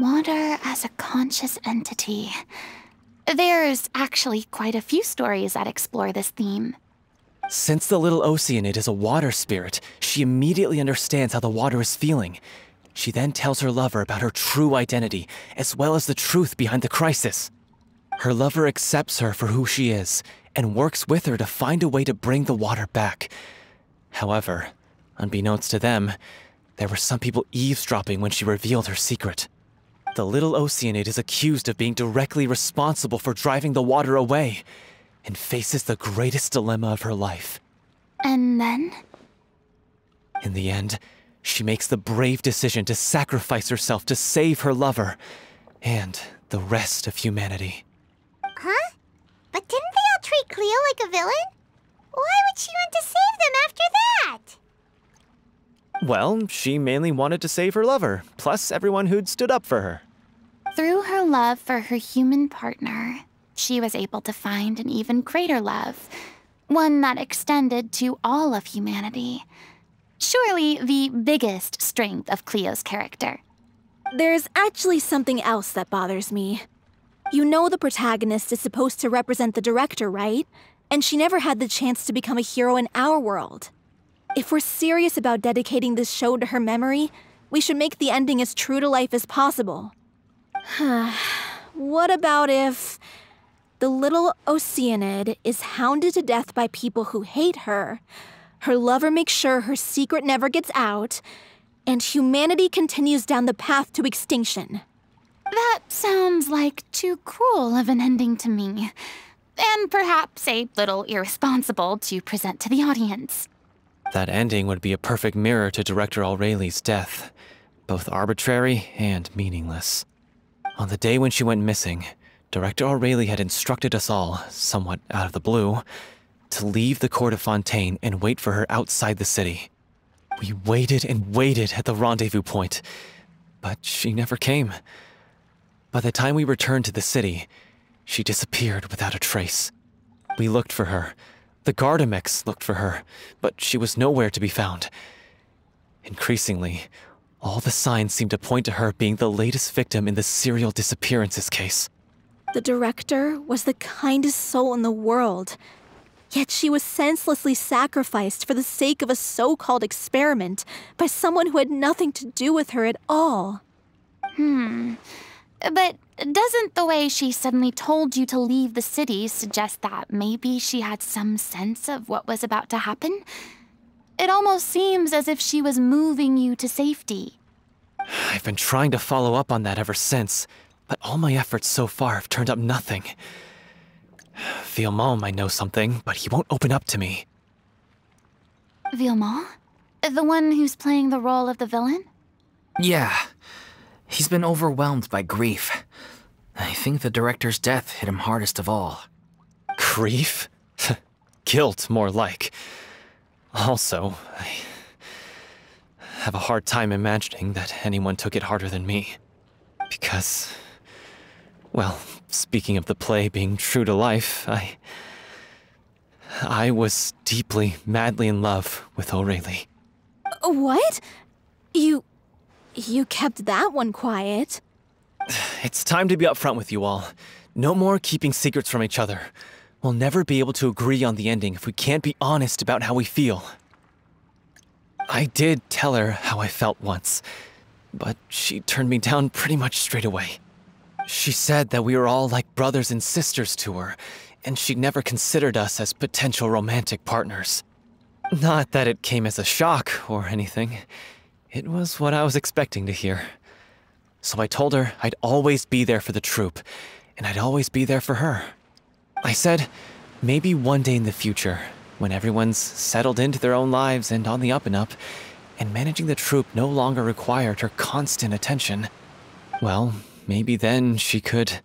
Water as a conscious entity. There's actually quite a few stories that explore this theme. Since the little Oceanid is a water spirit, she immediately understands how the water is feeling. She then tells her lover about her true identity, as well as the truth behind the crisis. Her lover accepts her for who she is, and works with her to find a way to bring the water back. However, unbeknownst to them, there were some people eavesdropping when she revealed her secret. The little Oceanid is accused of being directly responsible for driving the water away, and faces the greatest dilemma of her life. And then? In the end, she makes the brave decision to sacrifice herself to save her lover, and the rest of humanity. Huh? But didn't they all treat Cleo like a villain? Why would she want to save them after that? Well, she mainly wanted to save her lover, plus everyone who'd stood up for her. Through her love for her human partner, she was able to find an even greater love, one that extended to all of humanity. Surely the biggest strength of Cleo's character. There's actually something else that bothers me. You know the protagonist is supposed to represent the director, right? And she never had the chance to become a hero in our world. If we're serious about dedicating this show to her memory, we should make the ending as true to life as possible. What about if the little Oceanid is hounded to death by people who hate her, her lover makes sure her secret never gets out, and humanity continues down the path to extinction? That sounds like too cruel of an ending to me, and perhaps a little irresponsible to present to the audience. That ending would be a perfect mirror to Director Aureli's death, both arbitrary and meaningless. On the day when she went missing, Director Aureli had instructed us all, somewhat out of the blue, to leave the Kor-de-Fonteigne and wait for her outside the city. We waited and waited at the rendezvous point, but she never came. By the time we returned to the city, she disappeared without a trace. We looked for her. The Gardamex looked for her, but she was nowhere to be found. Increasingly, all the signs seemed to point to her being the latest victim in the serial disappearances case. The director was the kindest soul in the world. Yet she was senselessly sacrificed for the sake of a so-called experiment by someone who had nothing to do with her at all. But doesn't the way she suddenly told you to leave the city suggest that maybe she had some sense of what was about to happen? It almost seems as if she was moving you to safety. I've been trying to follow up on that ever since, but all my efforts so far have turned up nothing. Villemont might know something, but he won't open up to me. Villemont? The one who's playing the role of the villain? Yeah. He's been overwhelmed by grief. I think the director's death hit him hardest of all. Grief? Guilt, more like. Also, I have a hard time imagining that anyone took it harder than me. Because, well, speaking of the play being true to life, I was deeply, madly in love with Aurelie. What? You kept that one quiet. It's time to be upfront with you all. No more keeping secrets from each other. We'll never be able to agree on the ending if we can't be honest about how we feel. I did tell her how I felt once, but she turned me down pretty much straight away. She said that we were all like brothers and sisters to her, and she'd never considered us as potential romantic partners. Not that it came as a shock or anything. It was what I was expecting to hear. So I told her I'd always be there for the troupe, and I'd always be there for her. I said, maybe one day in the future, when everyone's settled into their own lives and on the up and up, and managing the troupe no longer required her constant attention, well, maybe then she could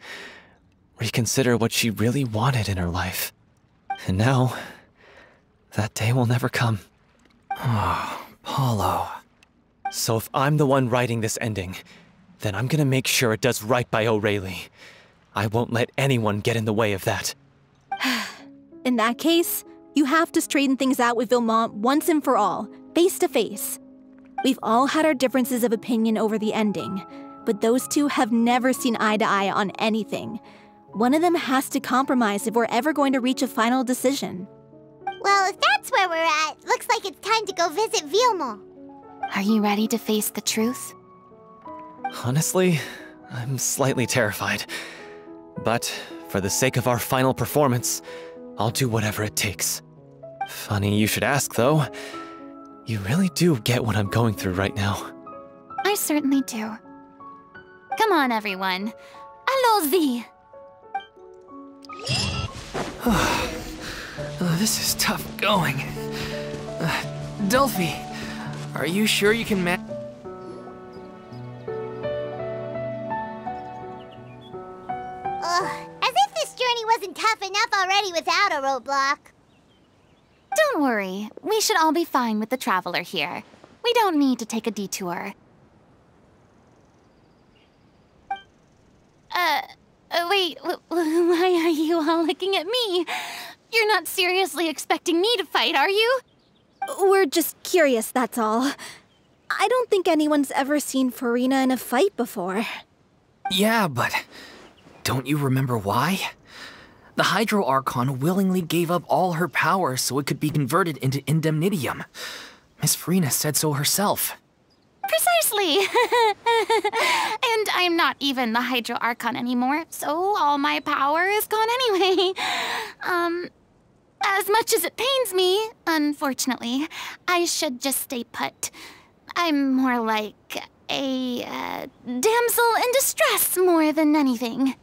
reconsider what she really wanted in her life. And now, that day will never come. Oh, Paulo. So if I'm the one writing this ending, then I'm gonna make sure it does right by Aurelie. I won't let anyone get in the way of that. In that case, you have to straighten things out with Villemont once and for all, face to face. We've all had our differences of opinion over the ending, but those two have never seen eye to eye on anything. One of them has to compromise if we're ever going to reach a final decision. Well, if that's where we're at, looks like it's time to go visit Villemont. Are you ready to face the truth? Honestly, I'm slightly terrified. But for the sake of our final performance, I'll do whatever it takes. Funny you should ask, though. You really do get what I'm going through right now. I certainly do. Come on, everyone. Allons-y! This is tough going. Delphi, are you sure you can manage? As if this journey wasn't tough enough already without a roadblock. Don't worry. We should all be fine with the traveler here. We don't need to take a detour. Wait, why are you all looking at me? You're not seriously expecting me to fight, are you? We're just curious, that's all. I don't think anyone's ever seen Furina in a fight before. Yeah, but don't you remember why? The Hydro Archon willingly gave up all her power so it could be converted into indemnitium. Miss Furina said so herself. Precisely! And I'm not even the Hydro Archon anymore, so all my power is gone anyway. As much as it pains me, unfortunately, I should just stay put. I'm more like a damsel in distress more than anything.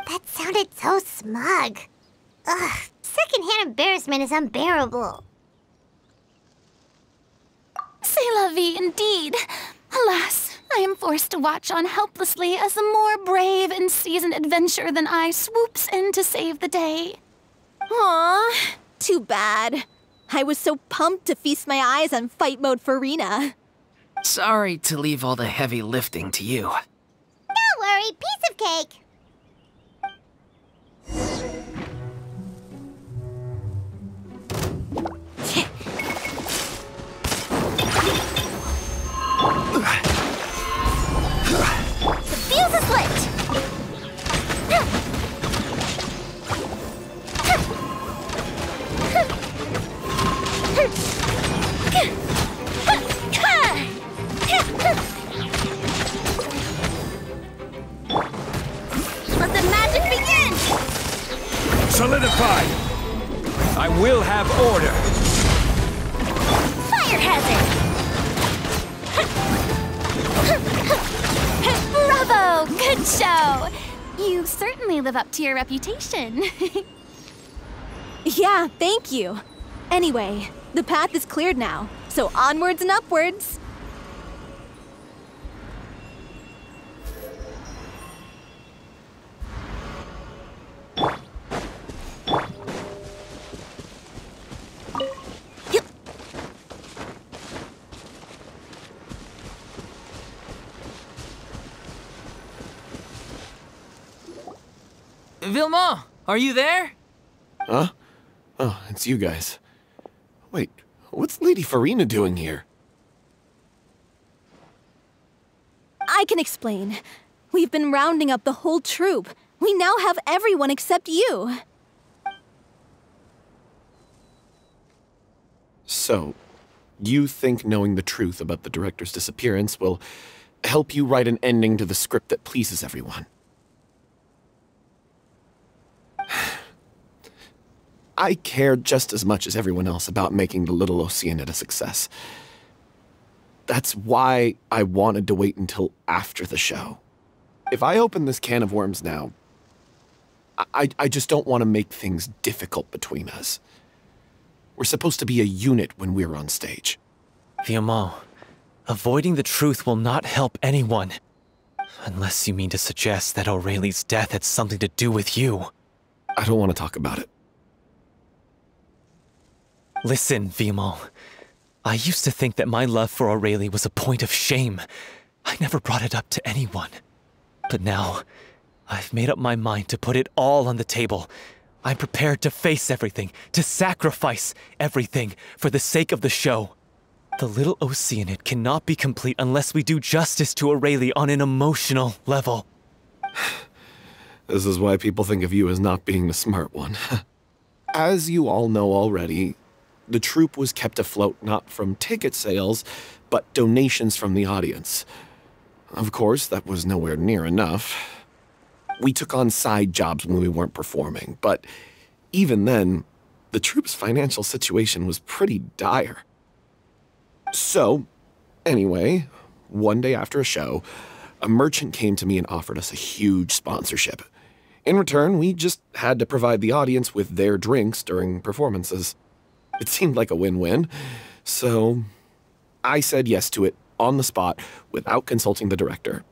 That sounded so smug. Ugh, secondhand embarrassment is unbearable. C'est la vie indeed. Alas, I am forced to watch on helplessly as a more brave and seasoned adventurer than I swoops in to save the day. Aww, too bad. I was so pumped to feast my eyes on fight mode Furina. Sorry to leave all the heavy lifting to you. Don't worry, piece of cake. Solidified! I will have order! Fire hazard! Bravo! Good show! You certainly live up to your reputation. Yeah, thank you. Anyway, the path is cleared now, so onwards and upwards. Vilma, are you there? Huh? Oh, it's you guys. Wait, what's Lady Furinu doing here? I can explain. We've been rounding up the whole troupe. We now have everyone except you. So, you think knowing the truth about the director's disappearance will help you write an ending to the script that pleases everyone? I care just as much as everyone else about making the little Oceanid a success. That's why I wanted to wait until after the show. If I open this can of worms now, I just don't want to make things difficult between us. We're supposed to be a unit when we're on stage. Vilma, avoiding the truth will not help anyone. Unless you mean to suggest that Aurelie's death had something to do with you. I don't want to talk about it. Listen, Vilma. I used to think that my love for Aurelie was a point of shame. I never brought it up to anyone. But now, I've made up my mind to put it all on the table. I'm prepared to face everything, to sacrifice everything for the sake of the show. The little Oceanid cannot be complete unless we do justice to Aurelie on an emotional level. This is why people think of you as not being the smart one. As you all know already, the troupe was kept afloat not from ticket sales, but donations from the audience. Of course, that was nowhere near enough. We took on side jobs when we weren't performing, but even then, the troupe's financial situation was pretty dire. So, anyway, one day after a show, a merchant came to me and offered us a huge sponsorship. In return, we just had to provide the audience with their drinks during performances. It seemed like a win-win, so I said yes to it on the spot without consulting the director.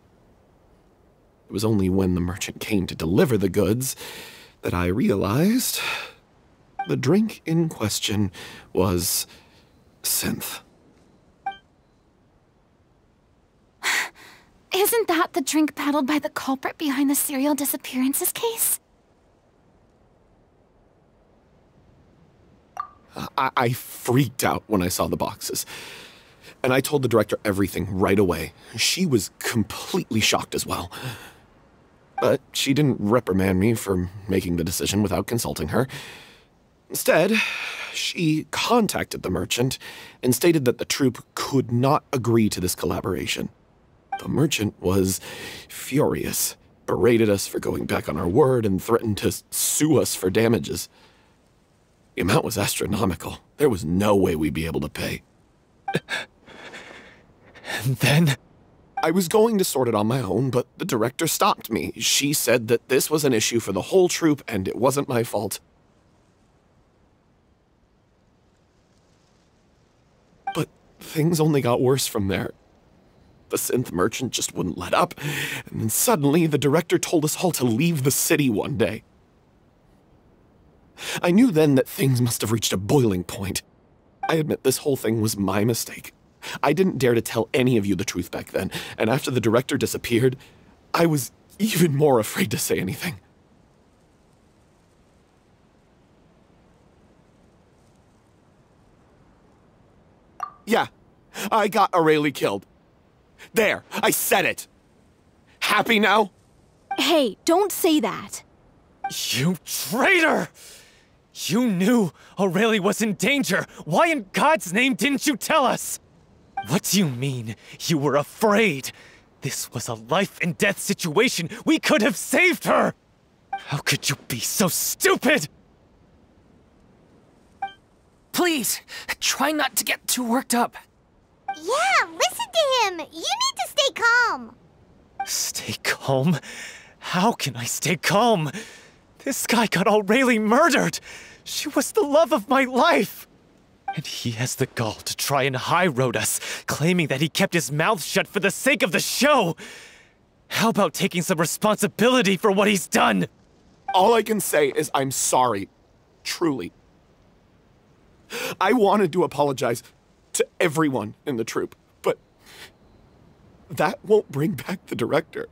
It was only when the merchant came to deliver the goods that I realized the drink in question was synth. Isn't that the drink peddled by the culprit behind the serial disappearances case? I freaked out when I saw the boxes. And I told the director everything right away. She was completely shocked as well. But she didn't reprimand me for making the decision without consulting her. Instead, she contacted the merchant and stated that the troupe could not agree to this collaboration. The merchant was furious, berated us for going back on our word, and threatened to sue us for damages. The amount was astronomical. There was no way we'd be able to pay. And then? I was going to sort it on my own, but the director stopped me. She said that this was an issue for the whole troupe, and it wasn't my fault. But things only got worse from there. The synth merchant just wouldn't let up, and then suddenly the director told us all to leave the city one day. I knew then that things must have reached a boiling point. I admit this whole thing was my mistake. I didn't dare to tell any of you the truth back then, and after the director disappeared, I was even more afraid to say anything. Yeah, I got Aurelie killed. There, I said it. Happy now? Hey, don't say that. You traitor! You knew Aurelie was in danger. Why in God's name didn't you tell us? What do you mean, you were afraid? This was a life and death situation. We could have saved her! How could you be so stupid? Please, try not to get too worked up. Yeah, listen to him. You need to stay calm. Stay calm? How can I stay calm? This guy got Aurelie murdered. She was the love of my life. And he has the gall to try and high-road us, claiming that he kept his mouth shut for the sake of the show. How about taking some responsibility for what he's done? All I can say is I'm sorry. Truly. I wanted to apologize to everyone in the troupe, but that won't bring back the director.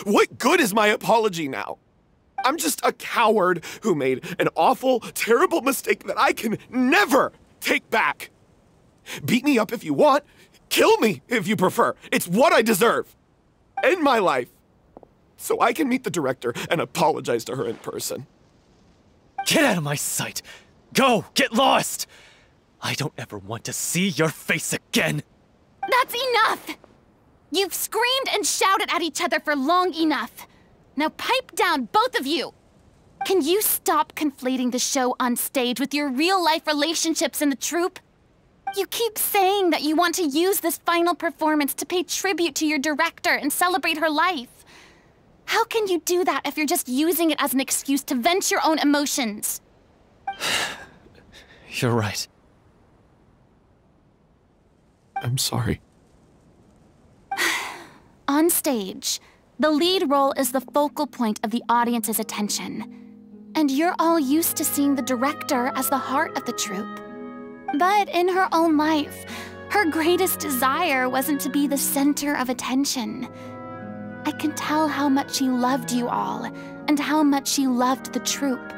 What good is my apology now? I'm just a coward who made an awful, terrible mistake that I can never take back. Beat me up if you want. Kill me if you prefer. It's what I deserve. End my life. So I can meet the director and apologize to her in person. Get out of my sight. Go, get lost. I don't ever want to see your face again. That's enough! You've screamed and shouted at each other for long enough. Now pipe down, both of you! Can you stop conflating the show on stage with your real-life relationships in the troupe? You keep saying that you want to use this final performance to pay tribute to your director and celebrate her life. How can you do that if you're just using it as an excuse to vent your own emotions? You're right. I'm sorry. On stage, the lead role is the focal point of the audience's attention. And you're all used to seeing the director as the heart of the troupe. But in her own life, her greatest desire wasn't to be the center of attention. I can tell how much she loved you all, and how much she loved the troupe.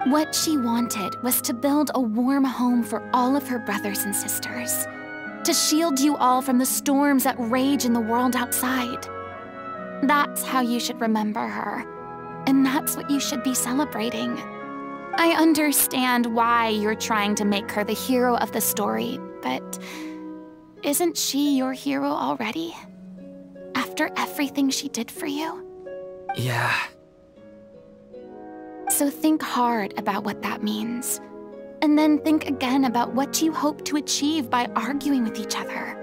What she wanted was to build a warm home for all of her brothers and sisters, to shield you all from the storms that rage in the world outside. That's how you should remember her, and that's what you should be celebrating. I understand why you're trying to make her the hero of the story, but isn't she your hero already? After everything she did for you? Yeah. So think hard about what that means. And then think again about what you hope to achieve by arguing with each other.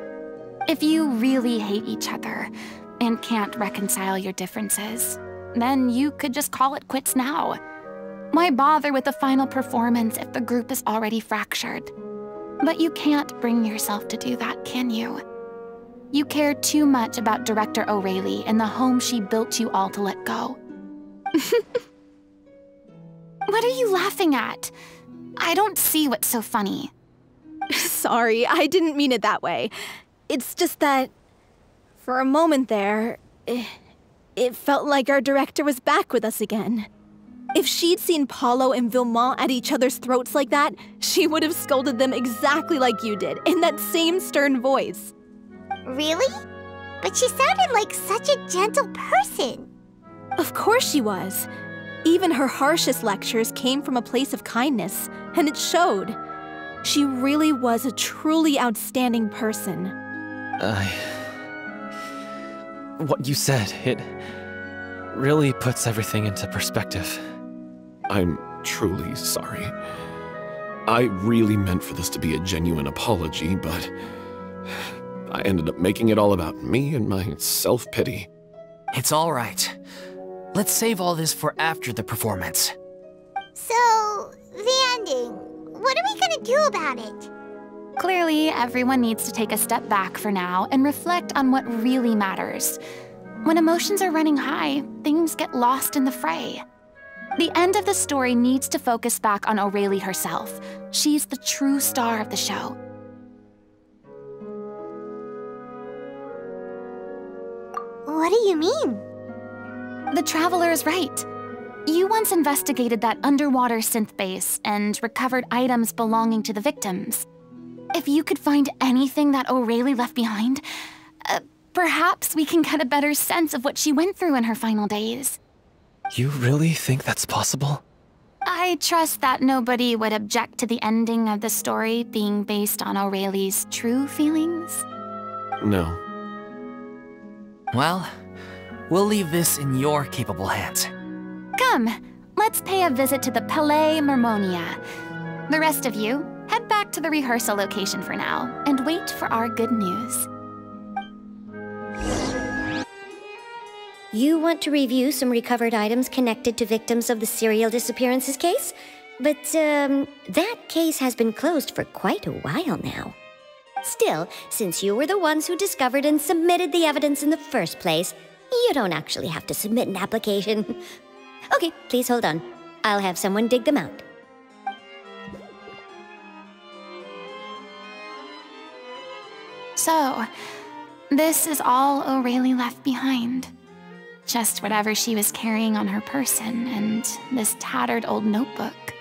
If you really hate each other and can't reconcile your differences, then you could just call it quits now. Why bother with the final performance if the group is already fractured? But you can't bring yourself to do that, can you? You care too much about Director Aurelie and the home she built you all to let go. What are you laughing at? I don't see what's so funny. Sorry, I didn't mean it that way. It's just that, for a moment there, it felt like our director was back with us again. If she'd seen Paulo and Villemont at each other's throats like that, she would have scolded them exactly like you did, in that same stern voice. Really? But she sounded like such a gentle person. Of course she was. Even her harshest lectures came from a place of kindness, and it showed. She really was a truly outstanding person. What you said, it really puts everything into perspective. I'm truly sorry. I really meant for this to be a genuine apology, but I ended up making it all about me and my self-pity. It's all right. Let's save all this for after the performance. So, the ending. What are we gonna do about it? Clearly, everyone needs to take a step back for now and reflect on what really matters. When emotions are running high, things get lost in the fray. The end of the story needs to focus back on Aurelie herself. She's the true star of the show. What do you mean? The Traveler is right. You once investigated that underwater synth base and recovered items belonging to the victims. If you could find anything that Aurelie left behind, perhaps we can get a better sense of what she went through in her final days. You really think that's possible? I trust that nobody would object to the ending of the story being based on Aurelie's true feelings. No. Well, we'll leave this in your capable hands. Come, let's pay a visit to the Palais Mermonia. The rest of you, head back to the rehearsal location for now, and wait for our good news. You want to review some recovered items connected to victims of the serial disappearances case? But, that case has been closed for quite a while now. Still, since you were the ones who discovered and submitted the evidence in the first place, you don't actually have to submit an application. Okay, please hold on. I'll have someone dig them out. So, this is all O'Reilly left behind. Just whatever she was carrying on her person and this tattered old notebook.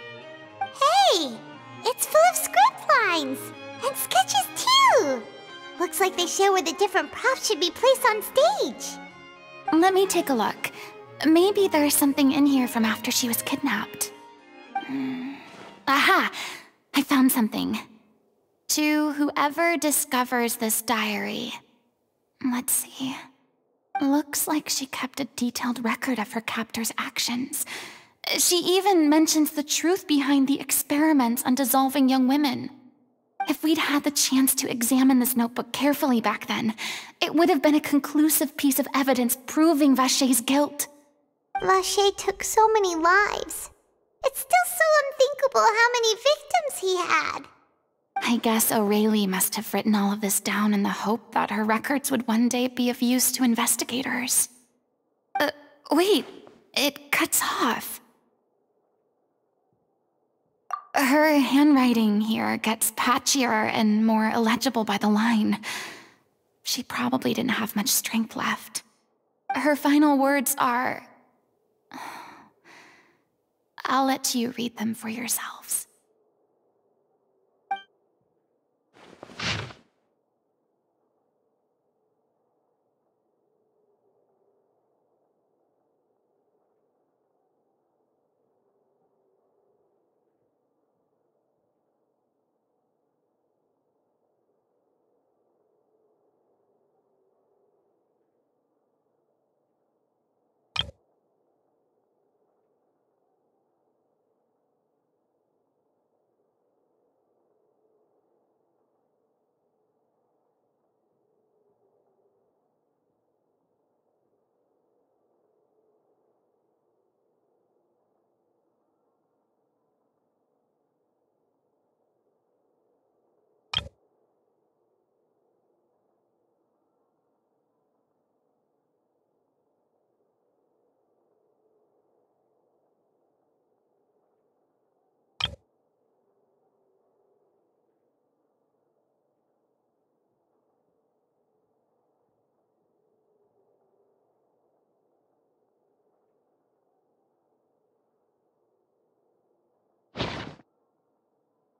Hey! It's full of script lines! And sketches too! Looks like they show where the different props should be placed on stage. Let me take a look. Maybe there's something in here from after she was kidnapped. Aha! I found something. To whoever discovers this diary. Let's see. Looks like she kept a detailed record of her captor's actions. She even mentions the truth behind the experiments on dissolving young women. If we'd had the chance to examine this notebook carefully back then, it would have been a conclusive piece of evidence proving Vacher's guilt. Vacher took so many lives. It's still so unthinkable how many victims he had. I guess O'Reilly must have written all of this down in the hope that her records would one day be of use to investigators. Wait, it cuts off. Her handwriting here gets patchier and more illegible by the line. She probably didn't have much strength left. Her final words are... I'll let you read them for yourselves.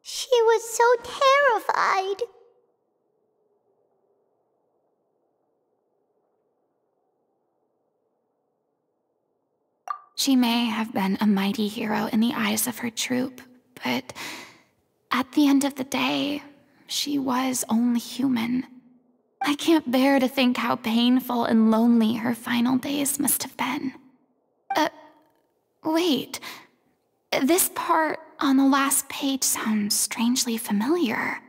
She was so terrified. She may have been a mighty hero in the eyes of her troop, but at the end of the day, she was only human. I can't bear to think how painful and lonely her final days must have been. Wait. This part on the last page sounds strangely familiar.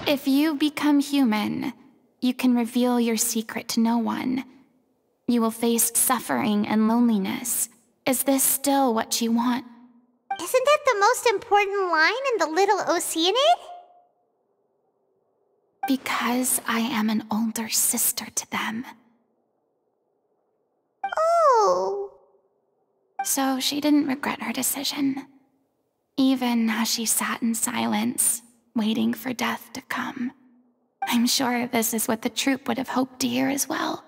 If you become human, you can reveal your secret to no one. You will face suffering and loneliness. Is this still what you want? Isn't that the most important line in the Little Oceanid? Because I am an older sister to them. Oh. So she didn't regret her decision, even as she sat in silence, waiting for death to come. I'm sure this is what the troupe would have hoped to hear as well.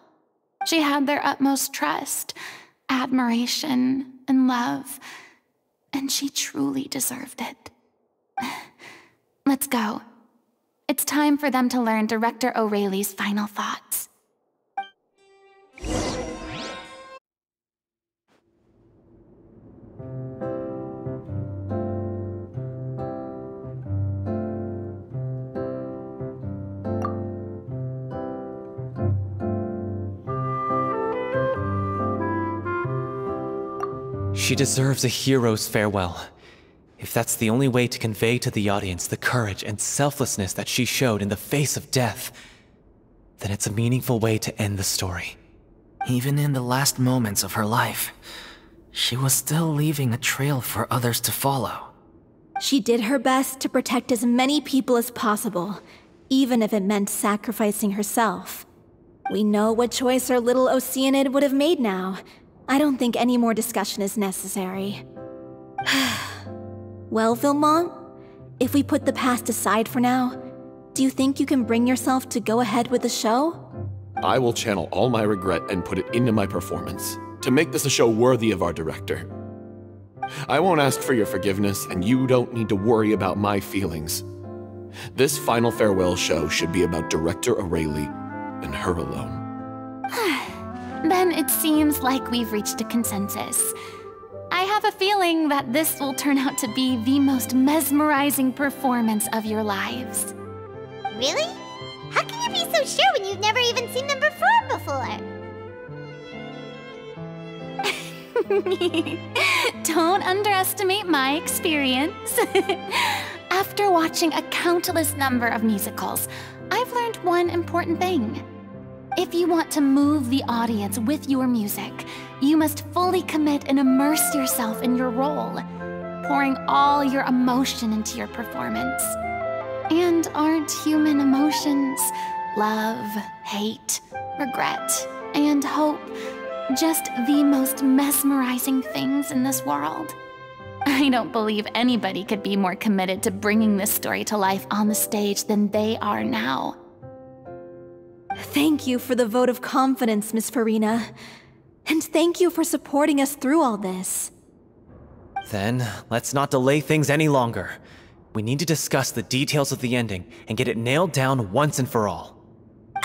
She had their utmost trust, admiration, and love, and she truly deserved it. Let's go. It's time for them to learn Director O'Reilly's final thoughts. She deserves a hero's farewell. If that's the only way to convey to the audience the courage and selflessness that she showed in the face of death, then it's a meaningful way to end the story. Even in the last moments of her life, she was still leaving a trail for others to follow. She did her best to protect as many people as possible, even if it meant sacrificing herself. We know what choice our little Oceanid would have made now. I don't think any more discussion is necessary. Well, Vilmont, if we put the past aside for now, do you think you can bring yourself to go ahead with the show? I will channel all my regret and put it into my performance, to make this a show worthy of our director. I won't ask for your forgiveness, and you don't need to worry about my feelings. This final farewell show should be about Director O'Reilly and her alone. Then it seems like we've reached a consensus. I have a feeling that this will turn out to be the most mesmerizing performance of your lives. Really? How can you be so sure when you've never even seen them perform before? Don't underestimate my experience. After watching a countless number of musicals, I've learned one important thing. If you want to move the audience with your music, you must fully commit and immerse yourself in your role, pouring all your emotion into your performance. And aren't human emotions, love, hate, regret, and hope, just the most mesmerizing things in this world? I don't believe anybody could be more committed to bringing this story to life on the stage than they are now. Thank you for the vote of confidence, Miss Furina. And thank you for supporting us through all this. Then, let's not delay things any longer. We need to discuss the details of the ending and get it nailed down once and for all.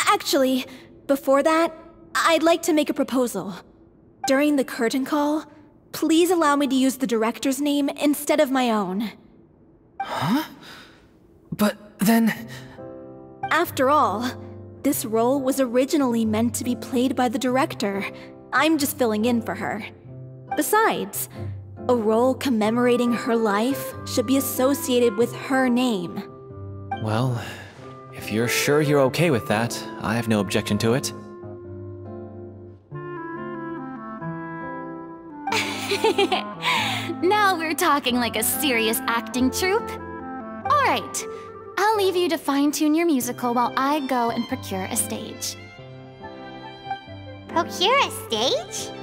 Actually, before that, I'd like to make a proposal. During the curtain call, please allow me to use the director's name instead of my own. Huh? But then... After all, this role was originally meant to be played by the director. I'm just filling in for her. Besides, a role commemorating her life should be associated with her name. Well, if you're sure you're okay with that, I have no objection to it. Now we're talking like a serious acting troupe. All right, I'll leave you to fine-tune your musical while I go and procure a stage. Procure a stage?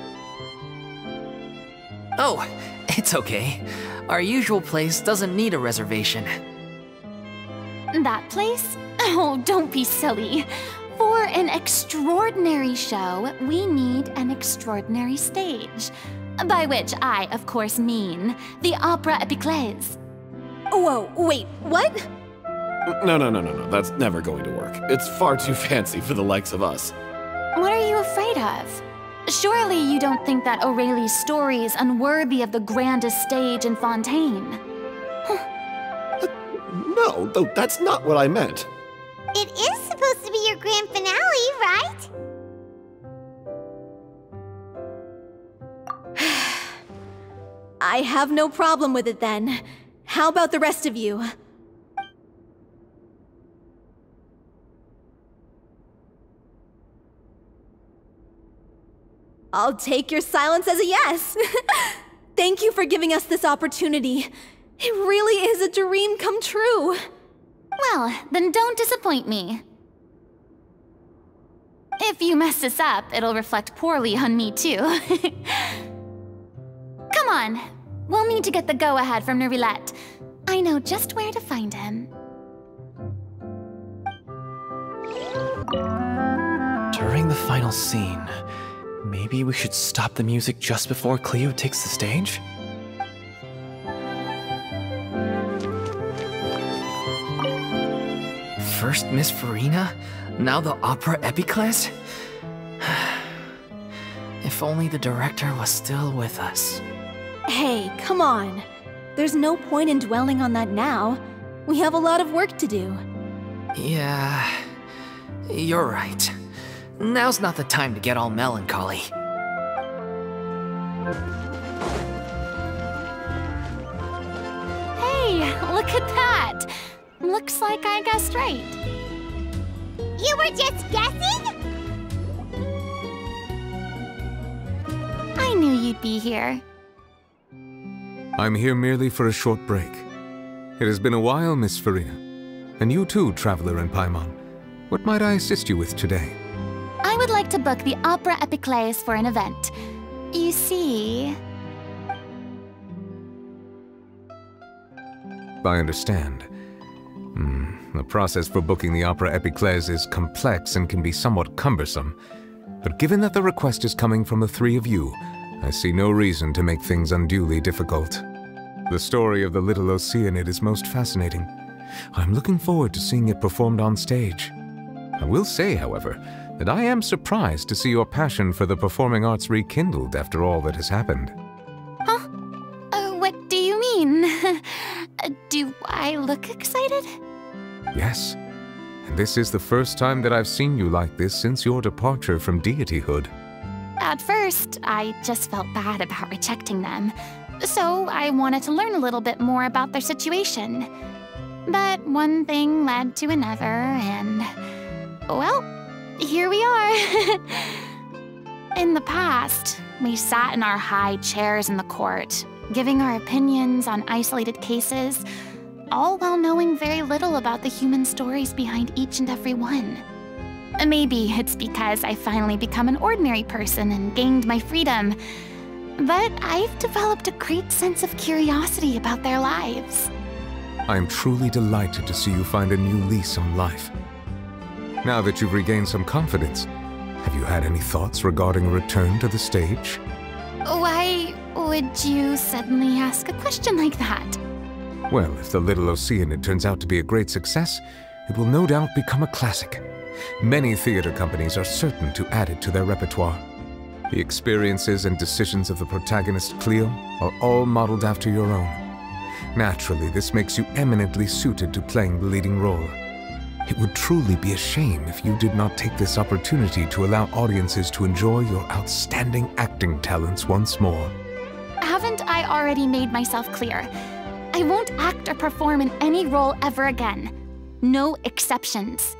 Oh, it's okay. Our usual place doesn't need a reservation. That place? Oh, don't be silly. For an extraordinary show, we need an extraordinary stage. By which I, of course, mean the Opera Epiclese. Whoa, wait, what? No, that's never going to work. It's far too fancy for the likes of us. What are you afraid of? Surely you don't think that O'Reilly's story is unworthy of the grandest stage in Fontaine? No, though that's not what I meant. It is supposed to be your grand finale, right? I have no problem with it then. How about the rest of you? I'll take your silence as a yes. Thank you for giving us this opportunity. It really is a dream come true. Well, then don't disappoint me. If you mess this up, it'll reflect poorly on me too. Come on, we'll need to get the go-ahead from Nerilette. I know just where to find him. During the final scene, maybe we should stop the music just before Cleo takes the stage? First Miss Furina, now the opera epiclese? If only the director was still with us. Hey, come on. There's no point in dwelling on that now. We have a lot of work to do. Yeah, you're right. Now's not the time to get all melancholy. Hey, look at that! Looks like I guessed right. You were just guessing? I knew you'd be here. I'm here merely for a short break. It has been a while, Miss Furina. And you too, traveler in Paimon. What might I assist you with today? I would like to book the Opera Epiclese for an event. You see... I understand. The process for booking the Opera Epiclese is complex and can be somewhat cumbersome. But given that the request is coming from the three of you, I see no reason to make things unduly difficult. The story of the little oceanid is most fascinating. I'm looking forward to seeing it performed on stage. I will say, however, that I am surprised to see your passion for the performing arts rekindled after all that has happened. Huh? What do you mean? Do I look excited? Yes. And this is the first time that I've seen you like this since your departure from deityhood. At first, I just felt bad about rejecting them. So I wanted to learn a little bit more about their situation. But one thing led to another, and... well, here we are. In the past, we sat in our high chairs in the court, giving our opinions on isolated cases, all while knowing very little about the human stories behind each and every one. Maybe it's because I finally become an ordinary person and gained my freedom, but I've developed a great sense of curiosity about their lives. I am truly delighted to see you find a new lease on life. Now that you've regained some confidence, have you had any thoughts regarding a return to the stage? Why would you suddenly ask a question like that? Well, if the Little Oceanid turns out to be a great success, it will no doubt become a classic. Many theater companies are certain to add it to their repertoire. The experiences and decisions of the protagonist, Cleo, are all modeled after your own. Naturally, this makes you eminently suited to playing the leading role. It would truly be a shame if you did not take this opportunity to allow audiences to enjoy your outstanding acting talents once more. Haven't I already made myself clear? I won't act or perform in any role ever again. No exceptions.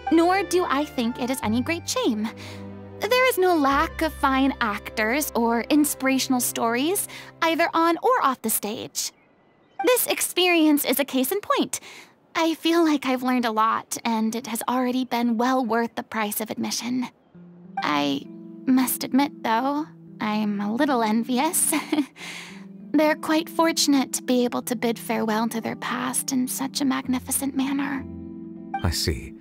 Nor do I think it is any great shame. There is no lack of fine actors or inspirational stories, either on or off the stage. This experience is a case in point. I feel like I've learned a lot, and it has already been well worth the price of admission. I must admit, though, I'm a little envious. They're quite fortunate to be able to bid farewell to their past in such a magnificent manner. I see.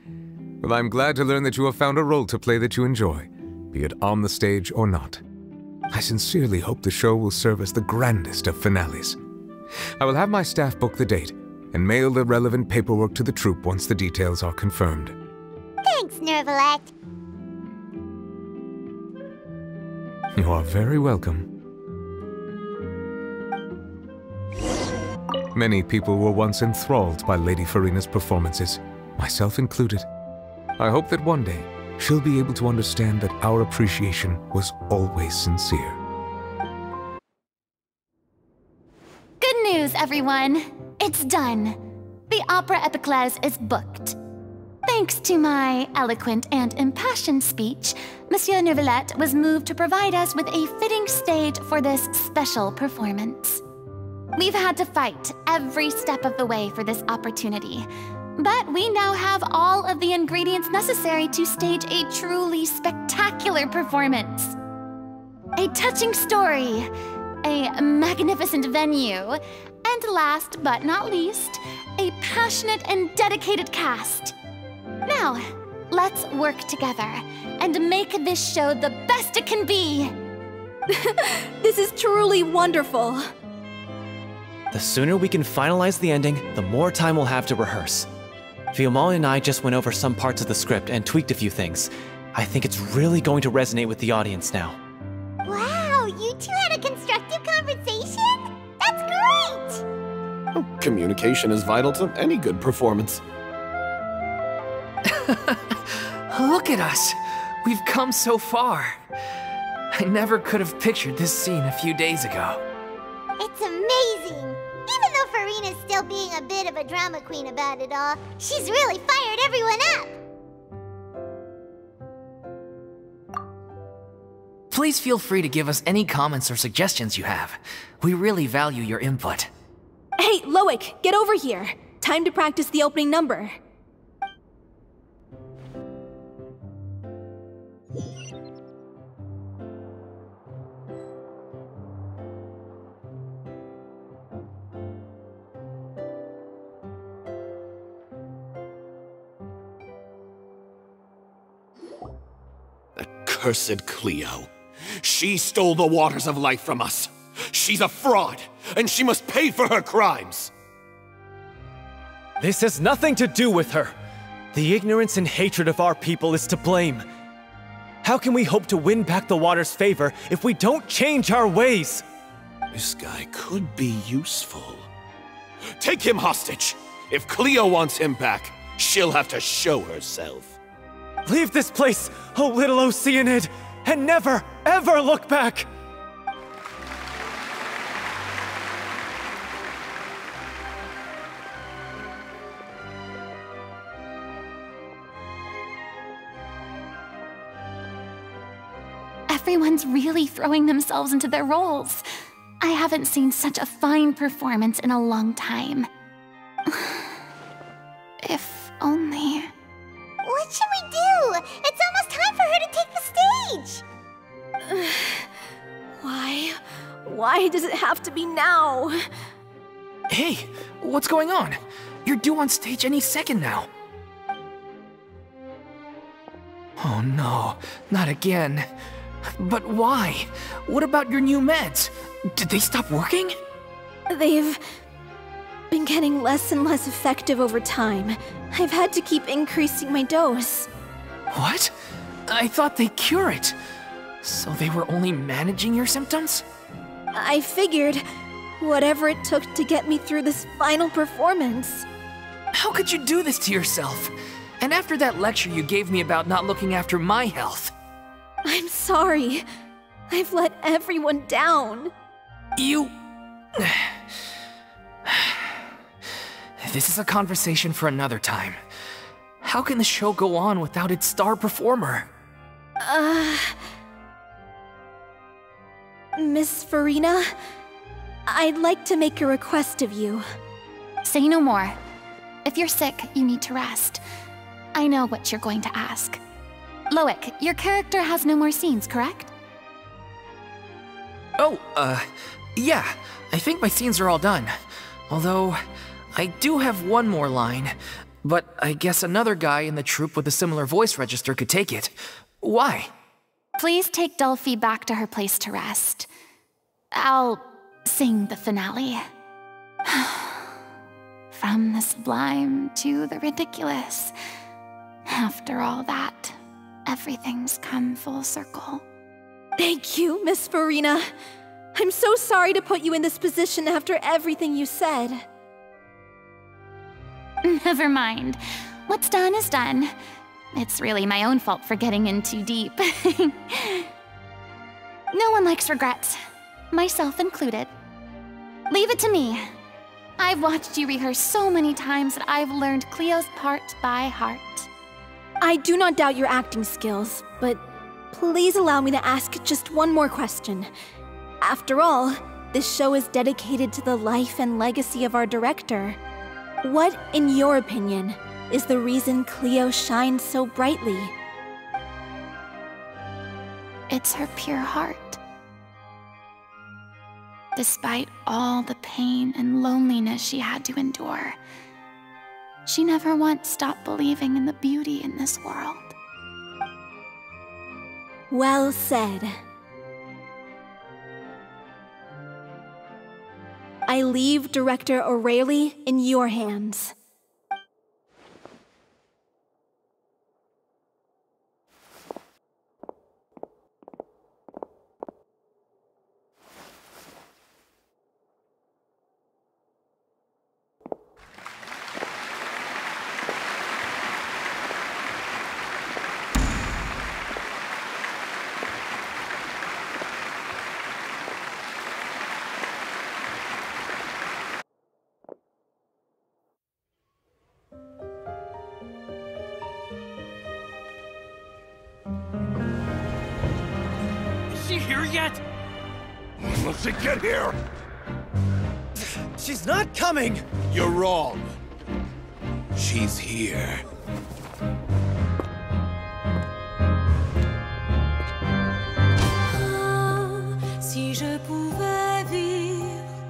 Well, I'm glad to learn that you have found a role to play that you enjoy, be it on the stage or not. I sincerely hope the show will serve as the grandest of finales. I will have my staff book the date and mail the relevant paperwork to the troupe once the details are confirmed. Thanks, Nervalette. You are very welcome. Many people were once enthralled by Lady Furina's performances, myself included. I hope that one day she'll be able to understand that our appreciation was always sincere. Good news, everyone! It's done. The Opera Epiclese is booked. Thanks to my eloquent and impassioned speech, Monsieur Nervalette was moved to provide us with a fitting stage for this special performance. We've had to fight every step of the way for this opportunity, but we now have all of the ingredients necessary to stage a truly spectacular performance. A touching story, a magnificent venue, and last but not least, a passionate and dedicated cast. Now, let's work together and make this show the best it can be. This is truly wonderful. The sooner we can finalize the ending, the more time we'll have to rehearse. Fiumal and I just went over some parts of the script and tweaked a few things. I think it's really going to resonate with the audience now. Wow, you two had a constructive conversation? That's great! Oh, communication is vital to any good performance. Look at us! We've come so far. I never could have pictured this scene a few days ago. It's amazing! Even though Furina's still being a bit of a drama queen about it all, she's really fired everyone up! Please feel free to give us any comments or suggestions you have. We really value your input. Hey, Loic, get over here. Time to practice the opening number. Cursed Cleo. She stole the waters of life from us. She's a fraud, and she must pay for her crimes. This has nothing to do with her. The ignorance and hatred of our people is to blame. How can we hope to win back the water's favor if we don't change our ways? This guy could be useful. Take him hostage. If Cleo wants him back, she'll have to show herself. Leave this place, O little Oceanid, and never, ever look back! Everyone's really throwing themselves into their roles. I haven't seen such a fine performance in a long time. If only... What should we do? It's almost time for her to take the stage! Why does it have to be now? Hey, what's going on? You're due on stage any second now. Oh no, not again. But why? What about your new meds? Did they stop working? They've been getting less and less effective over time. I've had to keep increasing my dose. What? I thought they cure it. So they were only managing your symptoms? I figured whatever it took to get me through this final performance. How could you do this to yourself? And after that lecture you gave me about not looking after my health. I'm sorry. I've let everyone down. You... This is a conversation for another time. How can the show go on without its star performer? Miss Furina, I'd like to make a request of you. Say no more. If you're sick, you need to rest. I know what you're going to ask. Loic, your character has no more scenes, correct? Oh, yeah. I think my scenes are all done. Although, I do have one more line. But I guess another guy in the troupe with a similar voice register could take it. Why? Please take Delphi back to her place to rest. I'll sing the finale. From the sublime to the ridiculous. After all that, everything's come full circle. Thank you, Miss Furina. I'm so sorry to put you in this position after everything you said. Never mind. What's done is done. It's really my own fault for getting in too deep. No one likes regrets, myself included. Leave it to me. I've watched you rehearse so many times that I've learned Cleo's part by heart. I do not doubt your acting skills, but please allow me to ask just one more question. After all, this show is dedicated to the life and legacy of our director. What, in your opinion, is the reason Cleo shines so brightly? It's her pure heart. Despite all the pain and loneliness she had to endure, she never once stopped believing in the beauty in this world. Well said. I leave Director O'Reilly in your hands. she here yet? Let's get here! She's not coming! You're wrong. She's here. Si je pouvais vivre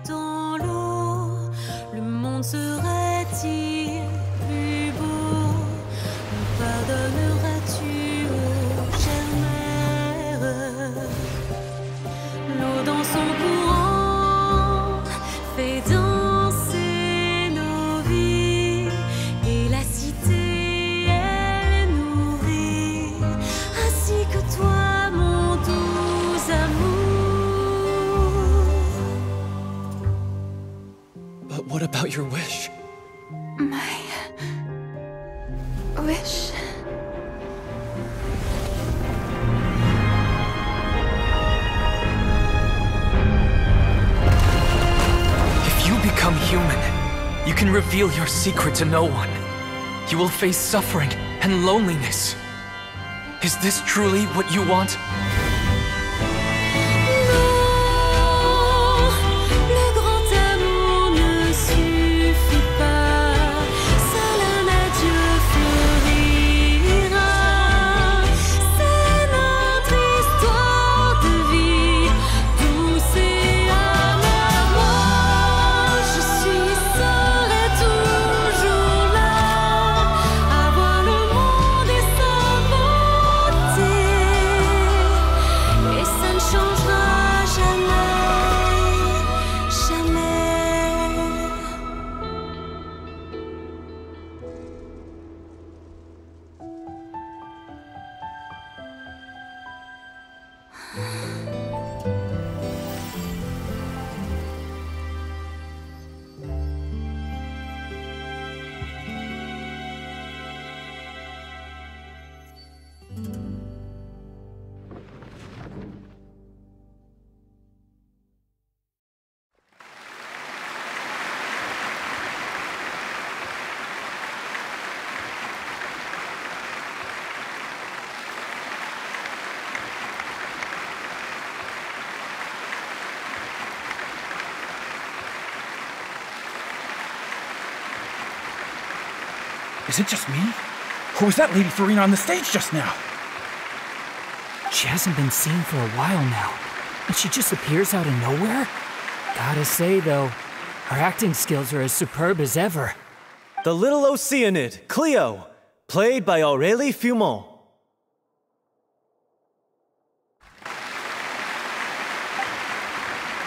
dans l'eau, le monde serait-il plus beau? Me pardonneras-tu, ô chère mère? L'eau dans son courant fait danser nos vies, et la cité elle nourrit, ainsi que toi, mon doux amour. But what about your wish? My wish? If you become human, you can reveal your secret to no one. You will face suffering and loneliness. Is this truly what you want? Le grand amour ne suffit pas, seul un adieu fleurira. C'est notre histoire de vie, douce et amère. Moi, je suis seule et toujours là, à voir le monde et sa beauté. Et ça ne changera jamais, jamais. Is it just me? Or was that Lady Furina on the stage just now? She hasn't been seen for a while now, and she just appears out of nowhere? Gotta say, though, her acting skills are as superb as ever. The little Oceanid, Cleo, played by Aurélie Fumont.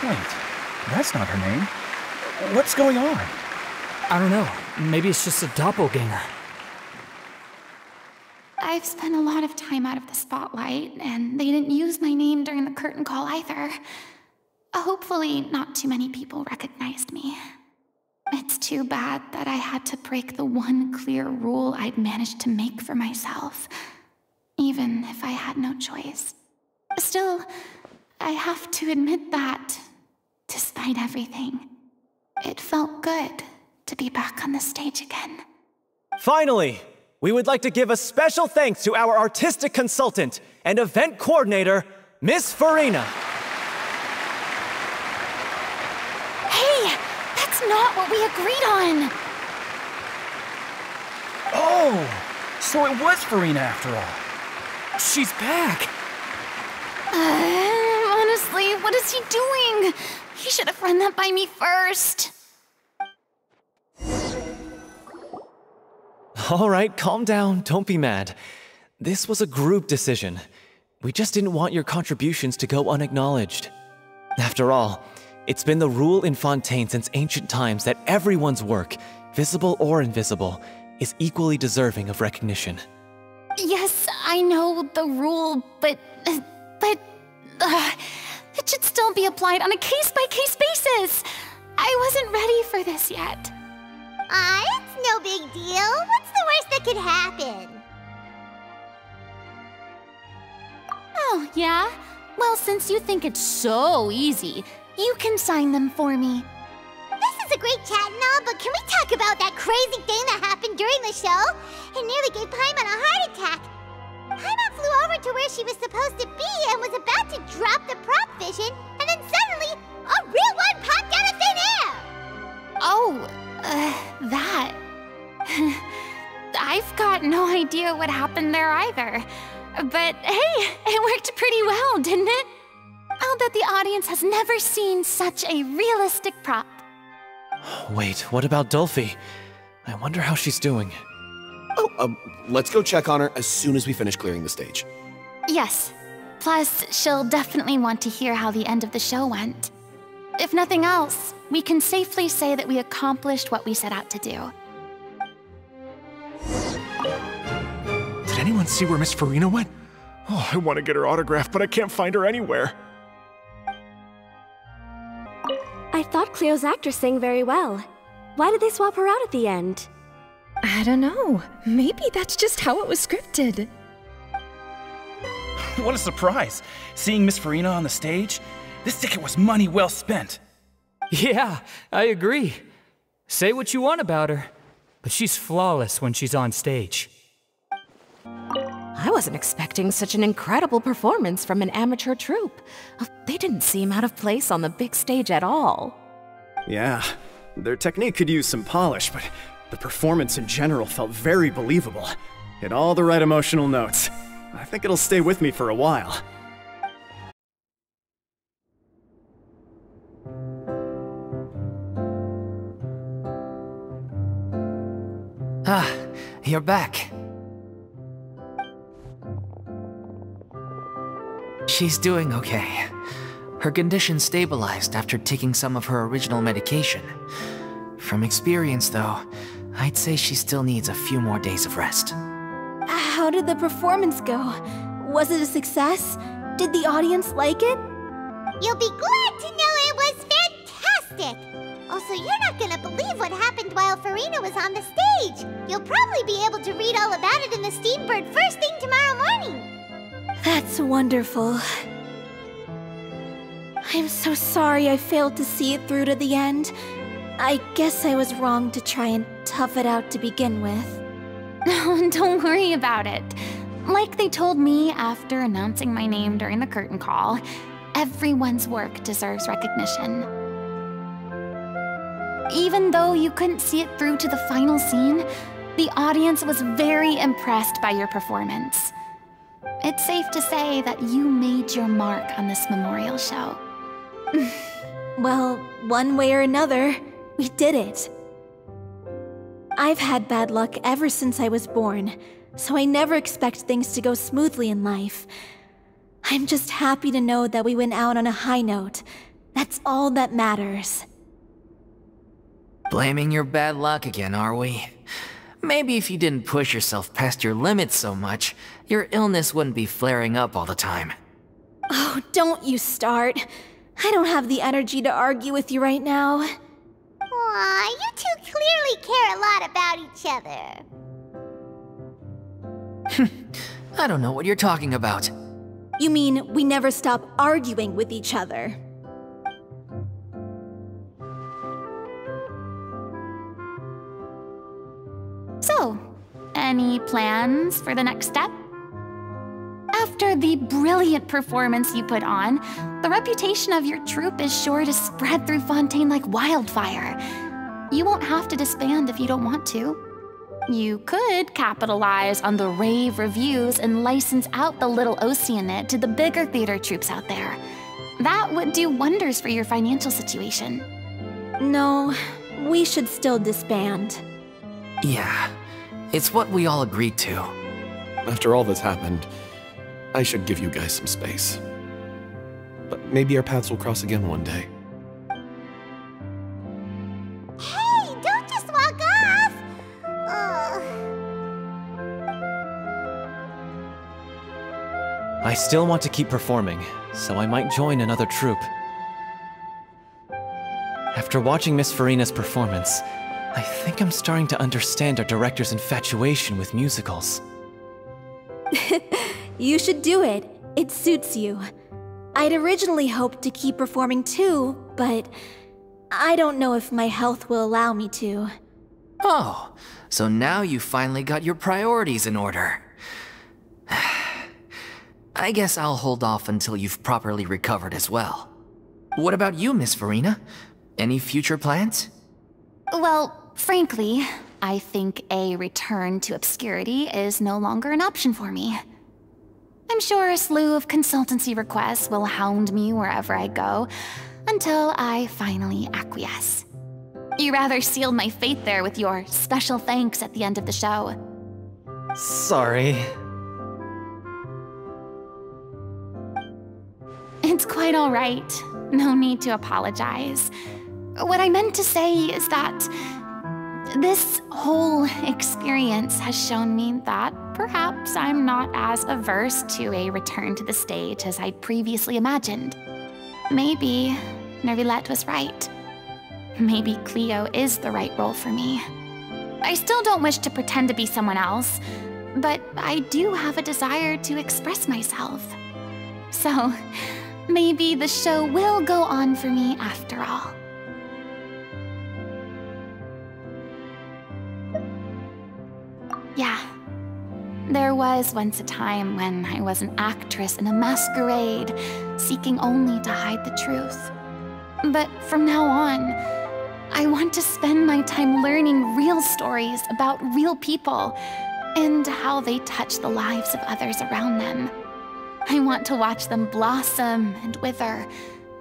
Wait, that's not her name. What's going on? I don't know, maybe it's just a doppelganger. I've spent a lot of time out of the spotlight, and they didn't use my name during the curtain call either. Hopefully, not too many people recognized me. It's too bad that I had to break the one clear rule I'd managed to make for myself, even if I had no choice. Still, I have to admit that, despite everything, it felt good to be back on the stage again. Finally, we would like to give a special thanks to our artistic consultant and event coordinator, Miss Furina. Hey, that's not what we agreed on! Oh, so it was Furina after all. She's back! Honestly, what is he doing? He should have run that by me first. All right, calm down, don't be mad. This was a group decision. We just didn't want your contributions to go unacknowledged. After all, it's been the rule in Fontaine since ancient times that everyone's work, visible or invisible, is equally deserving of recognition. Yes, I know the rule, but it should still be applied on a case-by-case basis. I wasn't ready for this yet. It's no big deal. What's the worst that could happen? Oh, yeah? Well, since you think it's so easy, you can sign them for me. This is a great chat and all, but can we talk about that crazy thing that happened during the show? It nearly gave Paimon a heart attack. Paimon's flew over to where she was supposed to be and was about to drop the prop vision, and then suddenly, a real one popped out of thin air! Oh, that. I've got no idea what happened there either. But hey, it worked pretty well, didn't it? I'll bet the audience has never seen such a realistic prop. Wait, what about Dolphy? I wonder how she's doing. Oh, let's go check on her as soon as we finish clearing the stage. Yes. Plus, she'll definitely want to hear how the end of the show went. If nothing else, we can safely say that we accomplished what we set out to do. Did anyone see where Miss Furinu went? Oh, I want to get her autograph, but I can't find her anywhere. I thought Cleo's actress sang very well. Why did they swap her out at the end? I don't know. Maybe that's just how it was scripted. What a surprise! Seeing Miss Furinu on the stage? This ticket was money well spent. Yeah, I agree. Say what you want about her, but she's flawless when she's on stage. I wasn't expecting such an incredible performance from an amateur troupe. They didn't seem out of place on the big stage at all. Yeah, their technique could use some polish, but the performance in general felt very believable. Hit all the right emotional notes. I think it'll stay with me for a while. Ah, you're back. She's doing okay. Her condition stabilized after taking some of her original medication. From experience, though, I'd say she still needs a few more days of rest. How did the performance go? Was it a success? Did the audience like it? You'll be glad to know it was fantastic! Also, you're not gonna believe what happened while Furinu was on the stage. You'll probably be able to read all about it in the Steambird first thing tomorrow morning. That's wonderful. I'm so sorry I failed to see it through to the end. I guess I was wrong to try and tough it out to begin with. Don't worry about it. Like they told me after announcing my name during the curtain call, everyone's work deserves recognition. Even though you couldn't see it through to the final scene, the audience was very impressed by your performance. It's safe to say that you made your mark on this memorial show. Well, one way or another, we did it. I've had bad luck ever since I was born, so I never expect things to go smoothly in life. I'm just happy to know that we went out on a high note. That's all that matters. Blaming your bad luck again, are we? Maybe if you didn't push yourself past your limits so much, your illness wouldn't be flaring up all the time. Oh, don't you start. I don't have the energy to argue with you right now. Aw, you two clearly care a lot about each other. I don't know what you're talking about. You mean we never stop arguing with each other? So, any plans for the next step? After the brilliant performance you put on, the reputation of your troupe is sure to spread through Fontaine like wildfire. You won't have to disband if you don't want to. You could capitalize on the rave reviews and license out the little Oceanid to the bigger theater troupes out there. That would do wonders for your financial situation. No, we should still disband. Yeah, it's what we all agreed to. After all that's happened, I should give you guys some space. But maybe our paths will cross again one day. Hey, don't just walk off! I still want to keep performing, so I might join another troupe. After watching Miss Furinu's performance, I think I'm starting to understand our director's infatuation with musicals. You should do it. It suits you. I'd originally hoped to keep performing too, but I don't know if my health will allow me to. Oh, so now you finally got your priorities in order. I guess I'll hold off until you've properly recovered as well. What about you, Miss Furina? Any future plans? Well, frankly, I think a return to obscurity is no longer an option for me. I'm sure a slew of consultancy requests will hound me wherever I go, until I finally acquiesce. You rather sealed my fate there with your special thanks at the end of the show. Sorry. It's quite all right. No need to apologize. What I meant to say is that this whole experience has shown me that perhaps I'm not as averse to a return to the stage as I'd previously imagined. Maybe Nervilette was right. Maybe Cleo is the right role for me. I still don't wish to pretend to be someone else, but I do have a desire to express myself. So, maybe the show will go on for me after all. Yeah. There was once a time when I was an actress in a masquerade, seeking only to hide the truth. But from now on, I want to spend my time learning real stories about real people and how they touch the lives of others around them. I want to watch them blossom and wither,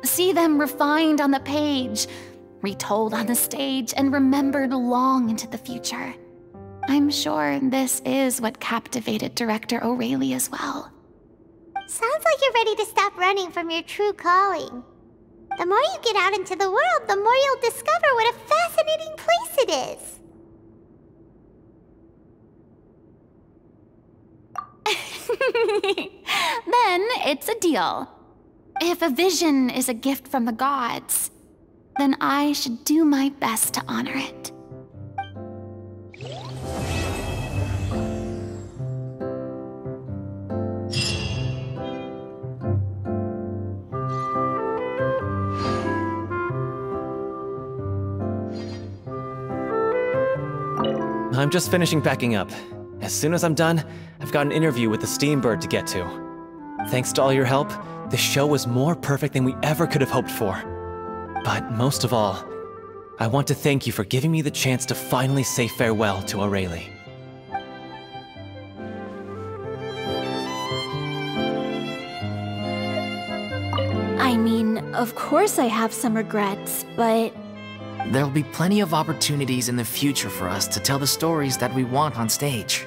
see them refined on the page, retold on the stage, and remembered long into the future. I'm sure this is what captivated director O'Reilly as well. Sounds like you're ready to stop running from your true calling. The more you get out into the world, the more you'll discover what a fascinating place it is. Then it's a deal. If a vision is a gift from the gods, then I should do my best to honor it. I'm just finishing packing up. As soon as I'm done, I've got an interview with the Steambird to get to. Thanks to all your help, the show was more perfect than we ever could have hoped for. But most of all, I want to thank you for giving me the chance to finally say farewell to O'Reilly. I mean, of course I have some regrets, but... There'll be plenty of opportunities in the future for us to tell the stories that we want on stage.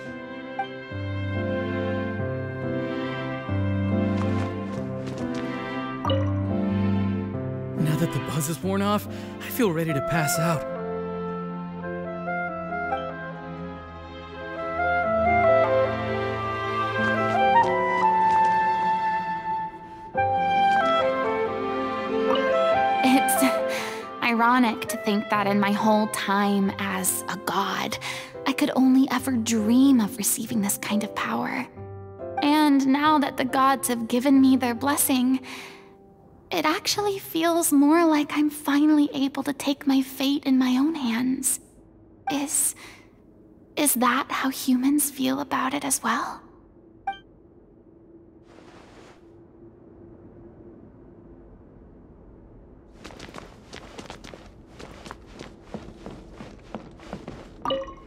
Now that the buzz is worn off, I feel ready to pass out. Ironic to think that in my whole time as a god, I could only ever dream of receiving this kind of power. And now that the gods have given me their blessing, it actually feels more like I'm finally able to take my fate in my own hands. Is that how humans feel about it as well?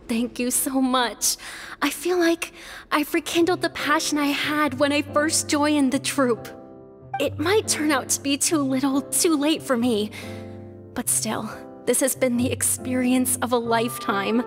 Thank you so much. I feel like I've rekindled the passion I had when I first joined the troupe. It might turn out to be too little, too late for me. But still, this has been the experience of a lifetime.